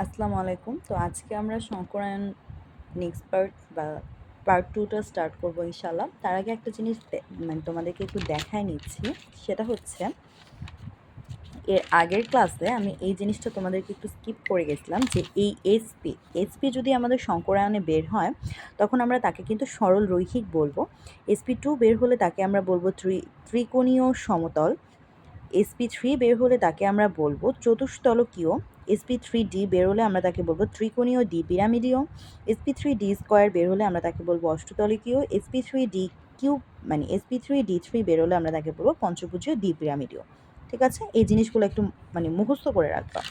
আসসালামু আলাইকুম। তো আজকে আমরা সংকরায়ন নেক্সট পার্ট 2টা স্টার্ট করব ইনশাআল্লাহ। তার আগে একটা জিনিস মানে তোমাদেরকে একটু দেখায় নিচ্ছি। সেটা হচ্ছে এর আগের ক্লাসে আমি এই জিনিসটা তোমাদেরকে একটু স্কিপ করে গেছিলাম যে এই এসপি যদি আমাদের সংকরায়নে বের হয় তখন আমরা তাকে কিন্তু সরল রৈখিক বলবো। SP2 বের হলে তাকে আমরা বলবো ত্রিকোণীয় সমতল। SP3 বের হলে তাকে আমরা বলবো চতুস্তলকীয়। SP3D বের হলে আমরা তাকে বলবো ত্রিকোণীয় দ্বিপিরামিডীয়। SP3D² বের হলে আমরা তাকে বলবো অষ্টতলকীয়। SP3D³ মানে SP3D3 বের হলে আমরা তাকে বলবো পঞ্চভুজীয় দ্বিপিরামিডীয়। ঠিক আছে, এই জিনিসগুলো একটু মানে মুখস্থ করে রাখবা,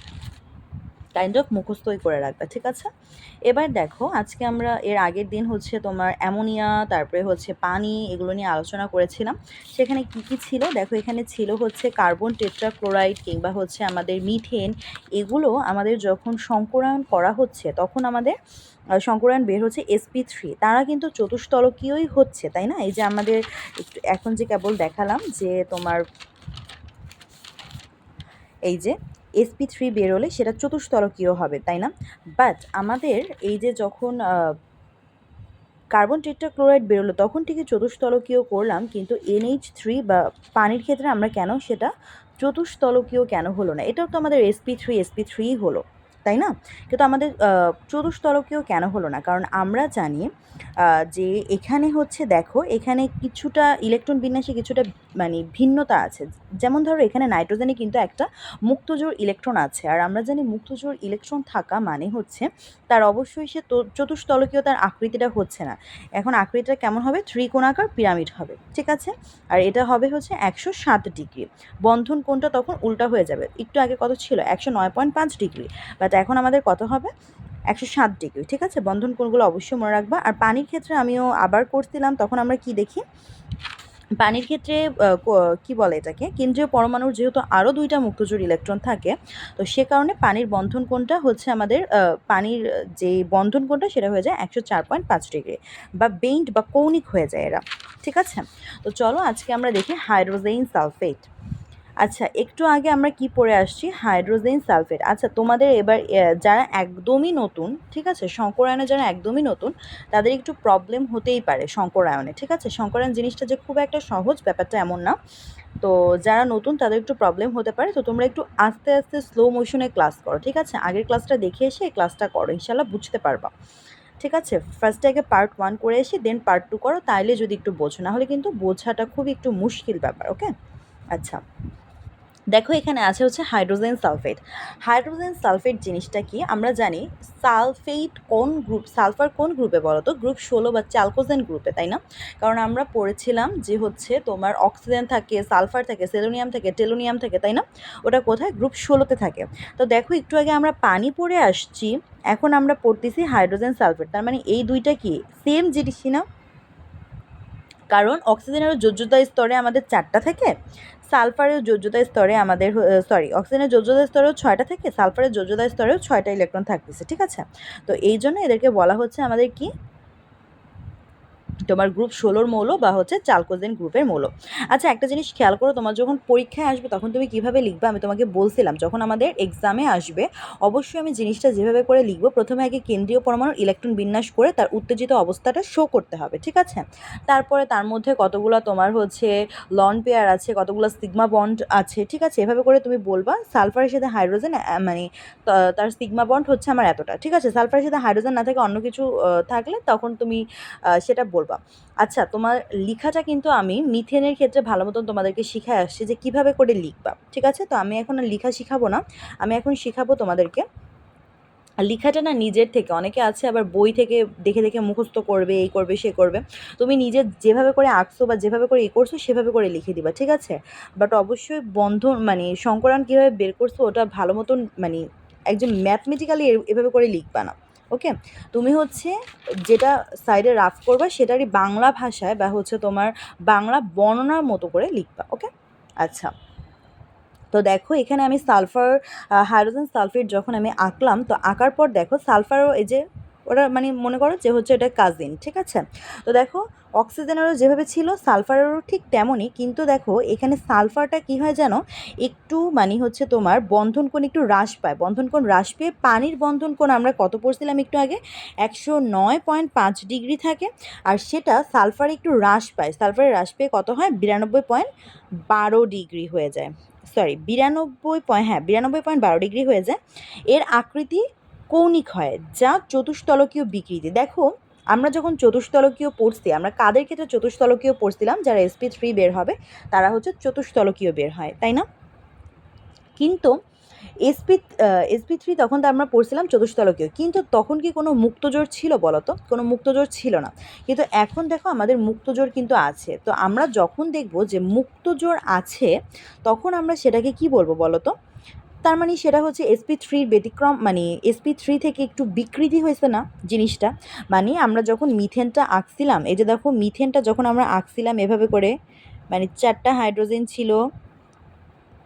মুখস্থই করে রাখবা। ঠিক আছে, এবার দেখো আজকে আমরা এর আগের দিন হচ্ছে তোমার অ্যামোনিয়া, তারপরে হচ্ছে পানি, এগুলো নিয়ে আলোচনা করেছিলাম। সেখানে কি কি ছিল দেখো, এখানে ছিল হচ্ছে কার্বন টেট্রাক্লোরাইড কিংবা হচ্ছে আমাদের মিথেন। এগুলো আমাদের যখন সংকরায়ন করা হচ্ছে তখন আমাদের সংকরায়ন বের হচ্ছে SP3। তারা কিন্তু চতুস্তলকীয়ই হচ্ছে, তাই না? এই যে আমাদের একটু এখন যে কেবল দেখালাম যে তোমার এই যে SP3 বেরোলে সেটা চতুস্তলকীয় হবে, তাই না? বাট আমাদের এই যে যখন কার্বন টেট্রাক্লোরাইড বেরোলো তখন ঠিকই চতুস্তলকীয় করলাম, কিন্তু NH3 বা পানির ক্ষেত্রে আমরা কেন সেটা চতুস্তলকীয় কেন হলো না? এটাও তো আমাদের SP3 হলো, তাই না? কিন্তু আমাদের চতুস্তলকীয় কেন হলো না? কারণ আমরা জানি যে এখানে হচ্ছে দেখো, এখানে কিছুটা ইলেকট্রন বিন্যাসে কিছুটা মানে ভিন্নতা আছে। যেমন ধরো এখানে নাইট্রোজেনে কিন্তু একটা মুক্তজোড় ইলেকট্রন আছে, আর আমরা জানি মুক্তজোড় ইলেকট্রন থাকা মানে হচ্ছে তার অবশ্যই সে চতুস্তলকীয়, তার আকৃতিটা হচ্ছে না। এখন আকৃতিটা কেমন হবে? ত্রিকোণাকার পিরামিড হবে। ঠিক আছে, আর এটা হবে হচ্ছে 107 ডিগ্রি। বন্ধন কোণটা তখন উল্টা হয়ে যাবে। একটু আগে কত ছিল? 109.5 ডিগ্রি, বাট এখন আমাদের কত হবে? 107 ডিগ্রি। ঠিক আছে, বন্ধন কোণগুলো অবশ্যই মনে রাখবা। আর পানির ক্ষেত্রে আমিও আবার করছিলাম, তখন আমরা কি দেখি? পানির ক্ষেত্রে কি বলে এটাকে, কেন্দ্রীয় পরমাণুর যেহেতু আরও 2টা মুক্তজোড় ইলেকট্রন থাকে, তো সে কারণে পানির বন্ধন কোণটা হচ্ছে আমাদের পানির যে বন্ধন কোণটা সেটা হয়ে যায় 104.5 ডিগ্রি, বা বেইন্ড বা কৌণিক হয়ে যায় এরা। ঠিক আছে, তো চলো আজকে আমরা দেখি হাইড্রোজেন সালফেট। আচ্ছা, একটু আগে আমরা কি পড়ে আসছি? Hydrogen sulphate. আচ্ছা, তোমাদের এবার যারা একদমই নতুন, ঠিক আছে, সংকরায়নে যারা একদমই নতুন, তাদের একটু প্রবলেম হতেই পারে সংকরায়নে। ঠিক আছে, সংকরায়ন জিনিসটা যে খুব একটা সহজ ব্যাপারটা এমন না। তো যারা নতুন তাদের একটু প্রবলেম হতে পারে, তো তোমরা একটু আস্তে আস্তে স্লো মোশনে ক্লাস করো। ঠিক আছে, আগের ক্লাসটা দেখে এসে এই ক্লাসটা করো, ইনশাল্লাহ বুঝতে পারবা। ঠিক আছে, ফার্স্টে আগে পার্ট 1 করে এসে দেন পার্ট 2 করো, তাইলে যদি একটু বোঝো, না হলে কিন্তু বোঝাটা খুবই একটু মুশকিল ব্যাপার। ওকে, আচ্ছা দেখো এখানে আছে হচ্ছে হাইড্রোজেন সালফেট। হাইড্রোজেন সালফেট জিনিসটা কি আমরা জানি। সালফার কোন গ্রুপে বলো তো? গ্রুপ 16 বা চালকোজেন গ্রুপে, তাই না? কারণ আমরা পড়েছিলাম যে হচ্ছে তোমার অক্সিজেন থাকে, সালফার থাকে, সেলোনিয়াম থাকে, টেলোনিয়াম থাকে, তাই না? ওটা কোথায়? গ্রুপ 16তে থাকে। তো দেখো একটু আগে আমরা পানি পড়ে আসছি, এখন আমরা পড়তেছি হাইড্রোজেন সালফেট। তার মানে এই দুইটা কি সেম জিনিসই না? কারণ অক্সিজেনের যোজ্যতা স্তরে আমাদের 4টা থাকে, সালফারের যোজ্যতা স্তরে আমাদের অক্সিজেনের যোজ্যতা স্তরেও 6টা থাকে, সালফারের যোজ্যতা স্তরেও 6টা ইলেকট্রন থাকতেছে। ঠিক আছে, তো এই জন্য এদেরকে বলা হচ্ছে আমাদের কি, তোমার গ্রুপ 16 মৌল বা হচ্ছে চালকোজেন গ্রুপের মৌল। আচ্ছা, একটা জিনিস খেয়াল করো, তোমার যখন পরীক্ষায় আসবে তখন তুমি কিভাবে লিখবে? আমি তোমাকে বলছিলাম যখন আমাদের এক্সামে আসবে অবশ্যই আমি জিনিসটা যেভাবে করে লিখবো, প্রথমে আগে কেন্দ্রীয় পরমাণুর ইলেকট্রন বিন্যাস করে তার উত্তেজিত অবস্থাটা শো করতে হবে। ঠিক আছে, তারপরে তার মধ্যে কতগুলো তোমার হচ্ছে লন পেয়ার আছে, কতগুলো সিগমা বন্ড আছে। ঠিক আছে, এভাবে করে তুমি বলবা সালফারের সাথে হাইড্রোজেন মানে তার সিগমা বন্ড হচ্ছে আমার এতটা। ঠিক আছে, সালফারের সাথে হাইড্রোজেন না থাকে অন্য কিছু থাকলে তখন তুমি সেটা বলবা। আচ্ছা, তোমার লিখাটা কিন্তু আমি মিথেনের ক্ষেত্রে ভালো মতন তোমাদেরকে শিখায় আসছি যে কিভাবে করে লিখবা। ঠিক আছে, তো আমি এখন আর লিখা শিখাবো না, আমি এখন শিখাবো তোমাদেরকে লিখাটা। না, নিজের থেকে অনেকে আছে আবার বই থেকে দেখে দেখে মুখস্থ করবে, এই করবে সে করবে। তুমি নিজে যেভাবে করে আঁকছো বা যেভাবে করে করছো সেভাবে করে লিখে দিবা। ঠিক আছে, বাট অবশ্যই বন্ধন মানে সংকরায়ন কীভাবে বের করছো ওটা ভালো মতন মানে একজন ম্যাথমেটিক্যালি এভাবে করে লিখবা না। ওকে, তুমি হচ্ছে যেটা সাইডে রাফ করবা সেটারই বাংলা ভাষায় বা হচ্ছে তোমার বাংলা বর্ণনার মতো করে লিখবা। ওকে, আচ্ছা, তো দেখো এখানে আমি হাইড্রোজেন সালফেট যখন আমি আঁকলাম, তো আঁকার পর দেখো সালফারও এই যে ওরা মানে মনে করো যে হচ্ছে এটা কাজিন, ঠিক আছে। তো দেখো অক্সিজেনেরও যেভাবে ছিল সালফারেরও ঠিক তেমনই, কিন্তু দেখো এখানে সালফারটা কী হয় যেন একটু মানে হচ্ছে তোমার বন্ধন কোণ একটু হ্রাস পায়, বন্ধন কোণ হ্রাস পেয়ে পানির বন্ধন কোণ আমরা কত পড়ছিলাম একটু আগে 109.5 ডিগ্রি থাকে, আর সেটা সালফার একটু হ্রাস পায়, সালফারের হ্রাস পেয়ে কত হয় 92.12 ডিগ্রি হয়ে যায়, সরি 92.12 ডিগ্রি হয়ে যায়। এর আকৃতি কৌণিক হয়, যা চতুস্তলকীয় বিকৃতি। দেখো আমরা যখন চতুস্তলকীয় পড়ছি, আমরা কাদের ক্ষেত্রে চতুস্তলকীয় পড়ছিলাম, যারা sp3 বের হবে তারা হচ্ছে চতুস্তলকীয় বের হয়, তাই না? কিন্তু sp3 তখন তো আমরা পড়ছিলাম চতুস্তলকীয়, কিন্তু তখন কি কোনো মুক্তজোড় ছিল বলো তো? কোনো মুক্তজোড় ছিল না, কিন্তু এখন দেখো আমাদের মুক্তজোড় কিন্তু আছে। তো আমরা যখন দেখব যে মুক্তজোড় আছে, তখন আমরা সেটাকে কি বলবো বলো তো? তার মানে সেটা হচ্ছে sp3 ব্যতিক্রম, মানে sp3 থেকে একটু বিকৃতি হয়েছে না জিনিসটা। মানে আমরা যখন মিথেনটা আঁকছিলাম, এই যে দেখো মিথেনটা যখন আমরা আঁকছিলাম এভাবে করে, মানে 4টা হাইড্রোজেন ছিল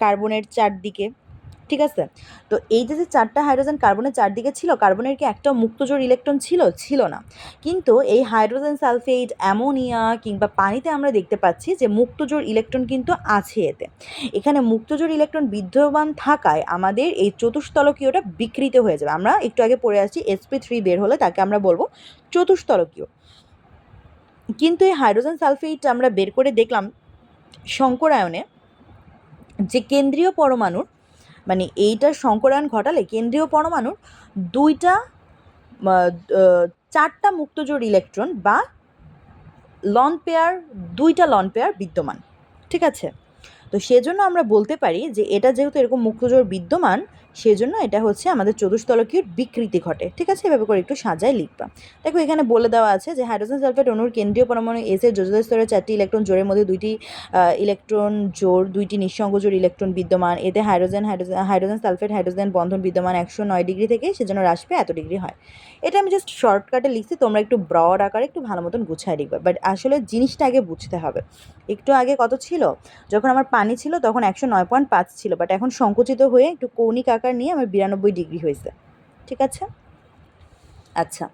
কার্বনের চারদিকে, ঠিক আছে। তো এই যে 4টা হাইড্রোজেন কার্বনের চারদিকে ছিল, কার্বনের কি একটা মুক্তজোড় ইলেকট্রন ছিল? ছিল না। কিন্তু এই হাইড্রোজেন সালফেট, অ্যামোনিয়া কিংবা পানিতে আমরা দেখতে পাচ্ছি যে মুক্তজোড় ইলেকট্রন কিন্তু আছে এতে। এখানে মুক্তজোড় ইলেকট্রন বিদ্যমান থাকায় আমাদের এই চতুস্তলকীয়টা বিকৃত হয়ে যাবে। আমরা একটু আগে পড়ে আসছি sp3 বের হলে তাকে আমরা বলবো চতুস্তলকীয়। কিন্তু এই হাইড্রোজেন সালফেট আমরা বের করে দেখলাম সংকরায়নে যে কেন্দ্রীয় পরমাণুর, মানে এইটার সংকরায়ন ঘটালে কেন্দ্রীয় পরমাণুর 4টা মুক্তজোড় ইলেকট্রন বা লন পেয়ার, 2টা লন পেয়ার বিদ্যমান, ঠিক আছে। তো সেজন্য আমরা বলতে পারি যে এটা যেহেতু এরকম মুক্তজোড় বিদ্যমান, সেজন্য এটা হচ্ছে আমাদের চতুস্তলকীয় বিকৃতি ঘটে, ঠিক আছে। এভাবে করে একটু সাজায় লিখবা। দেখো এখানে বলে দেওয়া আছে যে হাইড্রোজেন সালফেট অণুর কেন্দ্রীয় পরমাণু এস এর যোজিত স্তরে 4টি ইলেকট্রন জোড়ের মধ্যে 2টি ইলেকট্রন জোড়, 2টি নিঃসঙ্গ জোড় ইলেকট্রন বিদ্যমান। এতে হাইড্রোজেন সালফেট হাইড্রোজেন বন্ধন বিদ্যমান 109 ডিগ্রি থেকে, সেজন্য হ্রাস পেয়ে এত ডিগ্রি হয়। এটা আমি জাস্ট শর্টকাটে লিখছি, তোমরা একটু ব্রড আকারে একটু ভালো মতন গুছায় লিখবে, বাট আসলে জিনিসটা আগে বুঝতে হবে। একটু আগে কত ছিল, যখন আমার পানি ছিল তখন 109.5 ছিল, বাট এখন সংকুচিত হয়ে একটু কৌণিক আকার নিয়ে আমার 92 ডিগ্রি হয়েছে, ঠিক আছে। আচ্ছা,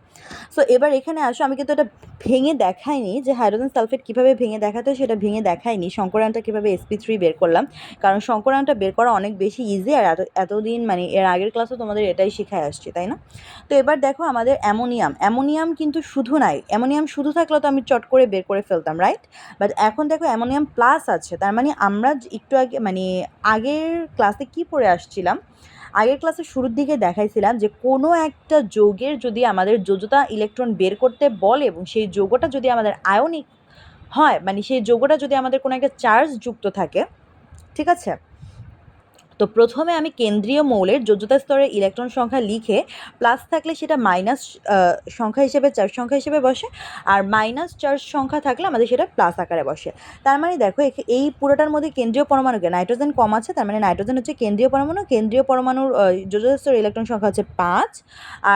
সো এবার এখানে আসো, আমি কিন্তু এটা ভেঙে দেখাইনি যে হাইড্রোজেন সালফেট কীভাবে ভেঙে দেখাতে হয়, সেটা ভেঙে দেখাইনি। সংকরায়নটা কীভাবে sp3 বের করলাম, কারণ সংকরায়নটা বের করা অনেক বেশি ইজি, আর এতদিন মানে এর আগের ক্লাসও তোমাদের এটাই শেখায় আসছি, তাই না? তো এবার দেখো আমাদের অ্যামোনিয়াম কিন্তু শুধু নাই, অ্যামোনিয়াম শুধু থাকলেও তো আমি চট করে বের করে ফেলতাম, রাইট? বাট এখন দেখো অ্যামোনিয়াম প্লাস আছে, তার মানে আমরা একটু আগে মানে আগের ক্লাসে কি পড়ে আসছিলাম, আগের ক্লাসের শুরুর দিকে দেখাইছিলাম যে কোনো একটা যৌগের যদি আমাদের যোজ্যতা ইলেকট্রন বের করতে বলে এবং সেই যৌগটা যদি আমাদের আয়নিক হয়, মানে সেই যৌগটা যদি আমাদের কোনো একটা চার্জ যুক্ত থাকে, ঠিক আছে, তো প্রথমে আমি কেন্দ্রীয় মৌলের যোজ্যতা স্তরের ইলেকট্রন সংখ্যা লিখে প্লাস থাকলে সেটা মাইনাস সংখ্যা হিসেবে, চার্জ সংখ্যা হিসেবে বসে, আর মাইনাস চার্জ সংখ্যা থাকলে আমাদের সেটা প্লাস আকারে বসে। তার মানে দেখো এই পুরোটার মধ্যে কেন্দ্রীয় পরমাণুকে, নাইট্রোজেন কম আছে, তার মানে নাইট্রোজেন হচ্ছে কেন্দ্রীয় পরমাণু, কেন্দ্রীয় পরমাণুর যোজ্যতা স্তরের ইলেকট্রন সংখ্যা হচ্ছে 5,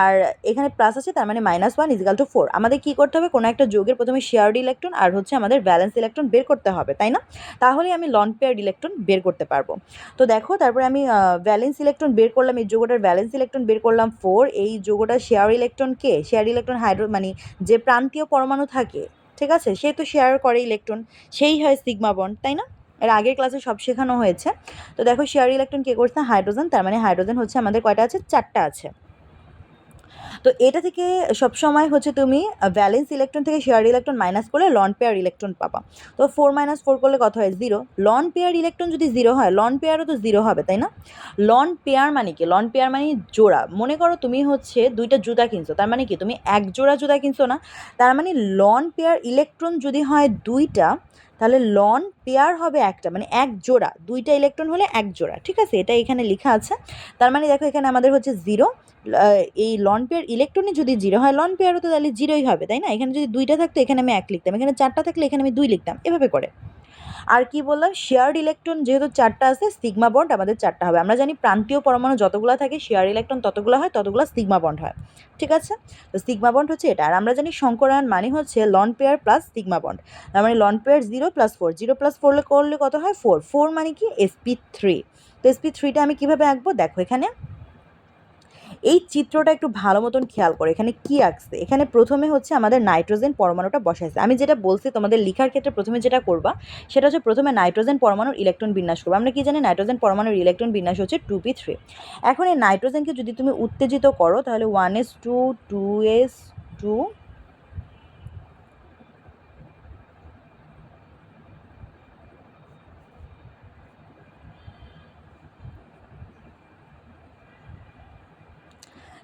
আর এখানে প্লাস আছে, তার মানে -1 = 4। আমাদের কী করতে হবে, কোনো একটা যৌগের প্রথমে শেয়ার্ড ইলেকট্রন আর হচ্ছে আমাদের ভ্যালেন্স ইলেকট্রন বের করতে হবে, তাই না? তাহলেই আমি লন পেয়ার্ড ইলেকট্রন বের করতে পারবো। তো দেখো তারপরে আমি ভ্যালেন্স ইলেকট্রন বের করলাম, এই যৌগটার ভ্যালেন্স ইলেকট্রন বের করলাম 4, এই যৌগটার শেয়ার ইলেকট্রন কে, শেয়ার ইলেকট্রন মানে যে প্রান্তীয় পরমাণু থাকে, ঠিক আছে, সে তো শেয়ার করে ইলেকট্রন, সেই হয় সিগমা বন্ড, তাই না? এর আগের ক্লাসে সব শেখানো হয়েছে। তো দেখো শেয়ার ইলেকট্রন কে করছে, হাইড্রোজেন, তার মানে হাইড্রোজেন হচ্ছে আমাদের কয়টা আছে, 4টা আছে। তো এটা থেকে সবসময় হচ্ছে তুমি ভ্যালেন্স ইলেকট্রন থেকে শেয়ার ইলেকট্রন মাইনাস করলে লন পেয়ার ইলেকট্রন পাবা। তো 4 - 4 করলে কত হয়, 0। লন পেয়ার ইলেকট্রন যদি 0 হয়, লন পেয়ারও তো 0 হবে, তাই না? লন পেয়ার মানে কি, লন পেয়ার মানে জোড়া। মনে করো তুমি হচ্ছে 2টা জুতা কিনছো, তার মানে কি তুমি এক জোড়া জুতা কিনছো না, তার মানে লন পেয়ার ইলেকট্রন যদি হয় 2টা, তাহলে লন পেয়ার হবে একটা, মানে এক জোড়া, 2টা ইলেকট্রন হলে এক জোড়া, ঠিক আছে, এটা এখানে লেখা আছে। তার মানে দেখো এখানে আমাদের হচ্ছে 0, এই লন পেয়ার ইলেকট্রনই যদি 0 হয়, লন পেয়ারও তো তাহলে 0ই হবে, তাই না? এখানে যদি 2টা থাকতো এখানে আমি 1 লিখতাম, এখানে 4টা থাকলে এখানে আমি 2 লিখতাম, এভাবে করে। আর কি বললাম, শেয়ার্ড ইলেকট্রন যেহেতু 4টা আছে, সিগমা বন্ড আমাদের 4টা হবে। আমরা জানি প্রান্তীয় পরমাণু যতগুলো থাকে শেয়ার ইলেকট্রন ততগুলো হয়, ততগুলো সিগমা বন্ড হয়, ঠিক আছে। তো সিগমা বন্ড হচ্ছে এটা। আর আমরা জানি সংকরায়ন মানে হচ্ছে loan pair plus sigma bond, তার মানে লন পেয়ার 0 + 4, 0 + 4 করলে কত হয়, 4, 4 মানে কি sp3। তো sp3টা আমি কিভাবে আঁকবো, দেখো এখানে এই চিত্রটা একটু ভালো মতন খেয়াল করো, এখানে কি আঁকছে। এখানে প্রথমে হচ্ছে আমাদের নাইট্রোজেন পরমাণুটা বসাইছে। আমি যেটা বলছি তোমাদের লেখার ক্ষেত্রে প্রথমে যেটা করবা সেটা হচ্ছে প্রথমে নাইট্রোজেন পরমাণুর ইলেকট্রন বিন্যাস করবো। আমরা কি জানি নাইট্রোজেন পরমাণুর ইলেকট্রন বিন্যাস হচ্ছে 2p3। এখন এই নাইট্রোজেনকে যদি তুমি উত্তেজিত করো তাহলে 1s2 2s2,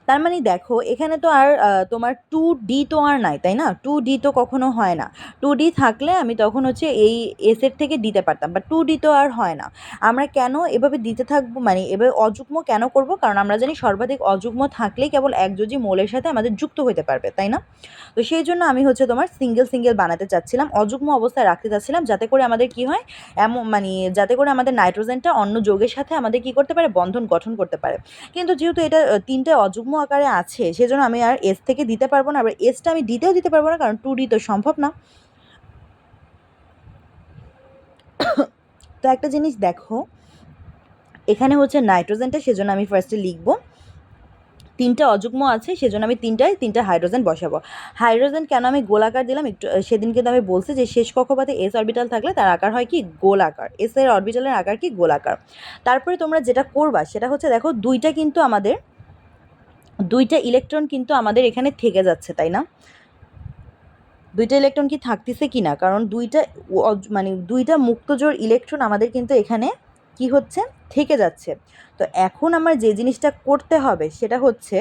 তার মানে দেখো এখানে তো আর তোমার 2d তো আর নাই, তাই না? 2d তো কখনো হয় না। 2d থাকলে আমি তখন হচ্ছে এই এসের থেকে দিতে পারতাম, বা 2d তো আর হয় না। আমরা কেন এভাবে দিতে থাকবো, মানে এভাবে অযুগ্ম কেন করব? কারণ আমরা জানি সর্বাধিক অযুগ্ম থাকলেই কেবল একযোজি মৌলের সাথে আমাদের যুক্ত হতে পারবে, তাই না? তো সেই জন্য আমি হচ্ছে তোমার সিঙ্গেল সিঙ্গেল বানাতে চাচ্ছিলাম, অযুগ্ম অবস্থায় রাখতে চাচ্ছিলাম, যাতে করে আমাদের কি হয়, এমন মানে যাতে করে আমাদের নাইট্রোজেনটা অন্য যৌগের সাথে আমাদের কি করতে পারে, বন্ধন গঠন করতে পারে। কিন্তু যেহেতু এটা তিনটে অযুগ্ম আকারে আছে সেজন্য আমি আর এস থেকে দিতে পারবো না, আবার এসটা আমি দিতে পারবো না, কারণ 2d তো সম্ভব না। তো একটা জিনিস দেখো, এখানে হচ্ছে নাইট্রোজেনটা, সেজন্য আমি ফার্স্টে লিখবো তিনটা অযুগ্ম আছে, সেজন্য আমি তিনটা হাইড্রোজেন বসাবো। হাইড্রোজেন কেন আমি গোলাকার দিলাম, একটু সেদিন কিন্তু আমি বলছি যে শেষ কক্ষপথে এস অরবিটাল থাকলে তার আকার হয় কি, গোলাকার। এস এর অরবিটালের আকার কি, গোলাকার। তারপরে তোমরা যেটা করবা সেটা হচ্ছে দেখো দুইটা ইলেকট্রন কিন্তু আমাদের এখানে থেকে যাচ্ছে, তাই না? দুইটা ইলেকট্রন কি থাকতেছে কি না, কারণ মানে দুইটা মুক্তজোড় ইলেকট্রন আমাদের কিন্তু এখানে কি হচ্ছে, থেকে যাচ্ছে। তো এখন আমার যে জিনিসটা করতে হবে সেটা হচ্ছে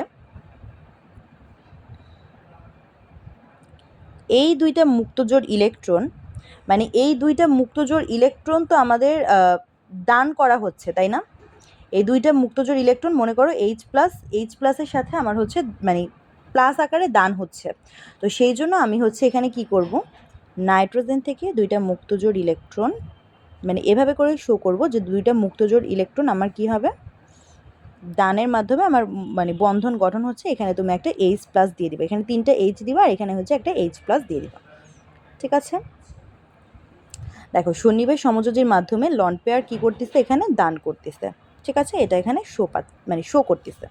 এই দুইটা মুক্তজোড় ইলেকট্রন, মানে এই দুইটা মুক্তজোড় ইলেকট্রন তো আমাদের দান করা হচ্ছে, তাই না? এই দুইটা মুক্তজোড় ইলেকট্রন মনে করো এইচ প্লাসের সাথে আমার হচ্ছে মানে প্লাস আকারে দান হচ্ছে। তো সেই জন্য আমি হচ্ছে এখানে কি করব, নাইট্রোজেন থেকে দুইটা মুক্তজোড় ইলেকট্রন, মানে এভাবে করে শো করব যে দুইটা মুক্তজোড় ইলেকট্রন আমার কি হবে, দানের মাধ্যমে আমার মানে বন্ধন গঠন হচ্ছে। এখানে তুমি একটা এইচ প্লাস দিয়ে দিবে, এখানে তিনটা এইচ দিবা, আর এখানে হচ্ছে একটা এইচ প্লাস দিয়ে দিবা। ঠিক আছে, দেখো সন্নিবেশ সমযোজীর মাধ্যমে লন পেয়ার কী করতেছে, এখানে দান করতেছে। ঠিক আছে, এটা এখানে মানে শো করতেছে।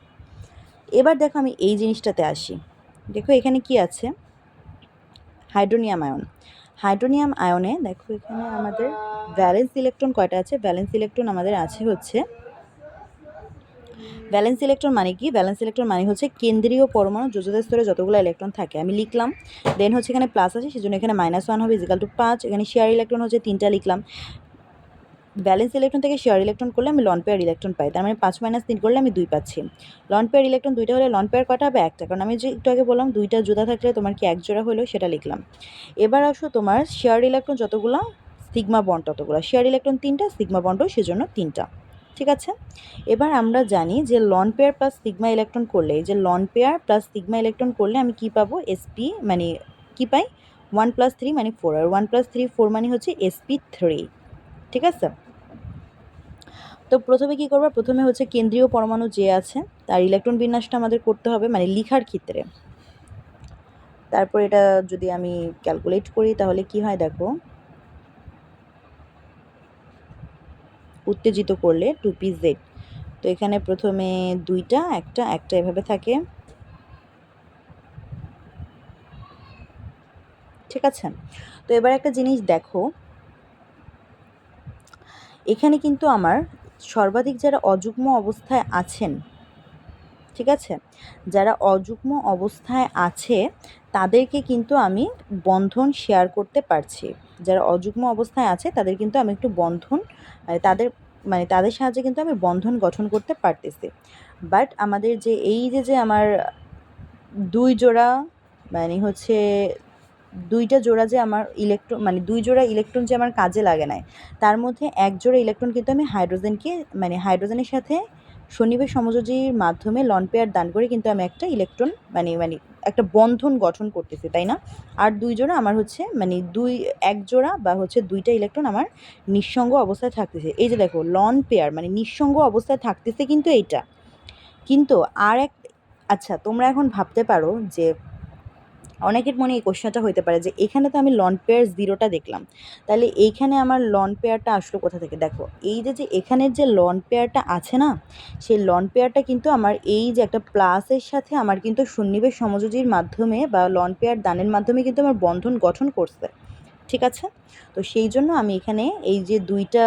এবার দেখো আমি এই জিনিসটাতে আসি। দেখো এখানে কি আছে, হাইড্রোনিয়াম আয়ন। হাইড্রোনিয়াম আয়নে দেখো এখানে আমাদের ভ্যালেন্স ইলেকট্রন কয়টা আছে, ভ্যালেন্স ইলেকট্রন আমাদের আছে হচ্ছে, ভ্যালেন্স ইলেকট্রন মানে কি, ভ্যালেন্স ইলেকট্রন মানে হচ্ছে কেন্দ্রীয় পরমাণু যোজনের স্তরে যতগুলো ইলেকট্রন থাকে আমি লিখলাম, দেন হচ্ছে এখানে প্লাস আছে সেজন্য এখানে -1 হবে = 5। এখানে শেয়ার ইলেকট্রন হচ্ছে 3টা লিখলাম। ব্যালেন্স ইলেকট্রন থেকে শেয়ার ইলেকট্রন করলে আমি লন পেয়ার ইলেকট্রন পাই, তার মানে 5 - 3 করলে আমি 2 পাচ্ছি। লন পেয়ার ইলেকট্রন দুইটা হলে লন পেয়ার কটা হবে, একটা, কারণ আমি যে একটু আগে বললাম দুইটা জোড়া থাকলে তোমার কি এক জোড়া হলো, সেটা লিখলাম। এবার আসো তোমার শেয়ার ইলেকট্রন যতগুলো, সিগমা বন্ড ততগুলো, শেয়ার ইলেকট্রন 3টা, সিগমা বন্ডও সেজন্য 3টা। ঠিক আছে, এবার আমরা জানি যে loan pair plus sigma electron করলে, এই যে loan pair plus sigma electron করলে আমি কি পাবো, এসপি মানে কি পাই, 1 + 3 মানে 4, আর 1 + 3 4 মানে হচ্ছে sp3। ঠিক আছে, তো প্রথমে কি করবো, প্রথমে হচ্ছে কেন্দ্রীয় পরমাণু যে আছে তার ইলেকট্রন বিন্যাসটা আমাদের করতে হবে, মানে লিখার ক্ষেত্রে। তারপর এটা যদি আমি ক্যালকুলেট করি তাহলে কি হয় দেখো, উত্তেজিত করলে 2pz, তো এখানে প্রথমে দুইটা একটা এভাবে থাকে। ঠিক আছে, তো এবার একটা জিনিস দেখো, এখানে কিন্তু আমার সর্বাধিক যারা অযুগ্ম অবস্থায় আছেন, ঠিক আছে, যারা অযুগ্ম অবস্থায় আছে তাদেরকে কিন্তু আমি বন্ধন শেয়ার করতে পারছি। যারা অযুগ্ম অবস্থায় আছে তাদের কিন্তু আমি একটু বন্ধন, তাদের সাহায্যে কিন্তু আমি বন্ধন গঠন করতে পারতেছি। বাট আমাদের যে এই যে আমার দুই জোড়া, মানে হচ্ছে দুইটা জোড়া যে আমার ইলেকট্রন, মানে দুই জোড়া ইলেকট্রন যে আমার কাজে লাগে নাই, তার মধ্যে এক জোড়া ইলেকট্রন কিন্তু আমি হাইড্রোজেনের সাথে সন্নিবেশ সমযোজীর মাধ্যমে লন পেয়ার দান করে কিন্তু আমি একটা ইলেকট্রন মানে একটা বন্ধন গঠন করতেছি, তাই না? আর দুই জোড়া আমার হচ্ছে এক জোড়া বা হচ্ছে দুইটা ইলেকট্রন আমার নিঃসঙ্গ অবস্থায় থাকতেছে। এই যে দেখো লন পেয়ার মানে নিঃসঙ্গ অবস্থায় থাকতেছে কিন্তু এইটা, কিন্তু আর এক, আচ্ছা তোমরা এখন ভাবতে পারো যে অনেকের মনে এই কোশ্চেনটা হইতে পারে যে এখানে তো আমি লন পেয়ার জিরোটা দেখলাম, তাহলে এইখানে আমার লন পেয়ারটা আসলো কোথা থেকে? দেখো এই যে এখানের যে লন পেয়ারটা আছে না, সেই লন পেয়ারটা কিন্তু আমার এই যে একটা প্লাসের সাথে আমার কিন্তু সন্নিবেশ সমযোজীর মাধ্যমে বা লন পেয়ার দানের মাধ্যমে কিন্তু আমার বন্ধন গঠন করছে, ঠিক আছে? তো সেই জন্য আমি এখানে এই যে দুইটা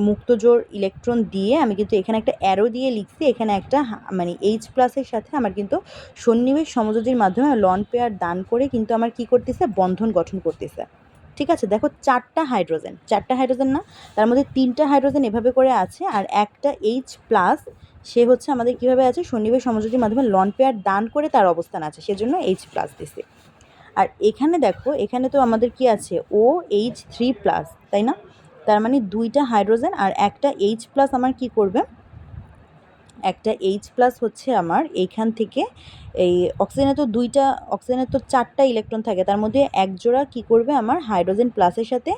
মুক্তজোড় ইলেকট্রন দিয়ে আমি কিন্তু এখানে একটা অ্যারো দিয়ে লিখছি, এখানে একটা মানে এইচ প্লাসের সাথে আমার কিন্তু সন্নিবেশ সমযোজীর মাধ্যমে লন পেয়ার দান করে কিন্তু আমার কি করতেছে, বন্ধন গঠন করতেছে, ঠিক আছে? দেখো চারটা হাইড্রোজেন না, তার মধ্যে তিনটা হাইড্রোজেন এভাবে করে আছে আর একটা এইচ প্লাস সে হচ্ছে আমাদের কীভাবে আছে, সন্নিবেশ সমযোজীর মাধ্যমে লন পেয়ার দান করে তার অবস্থান আছে, সেজন্য এইচ প্লাস দিছে। আর এখানে দেখো এখানে তো আমাদের কি আছে, OH3+, তাই না? তার মানে দুইটা হাইড্রোজেন আর একটা এইচ প্লাস আমার কি করবে, একটা এইচ প্লাস হচ্ছে আমার এইখান থেকে এই অক্সিজেনের তো চারটা ইলেকট্রন থাকে, তার মধ্যে এক জোড়া কী করবে আমার হাইড্রোজেন প্লাসের সাথে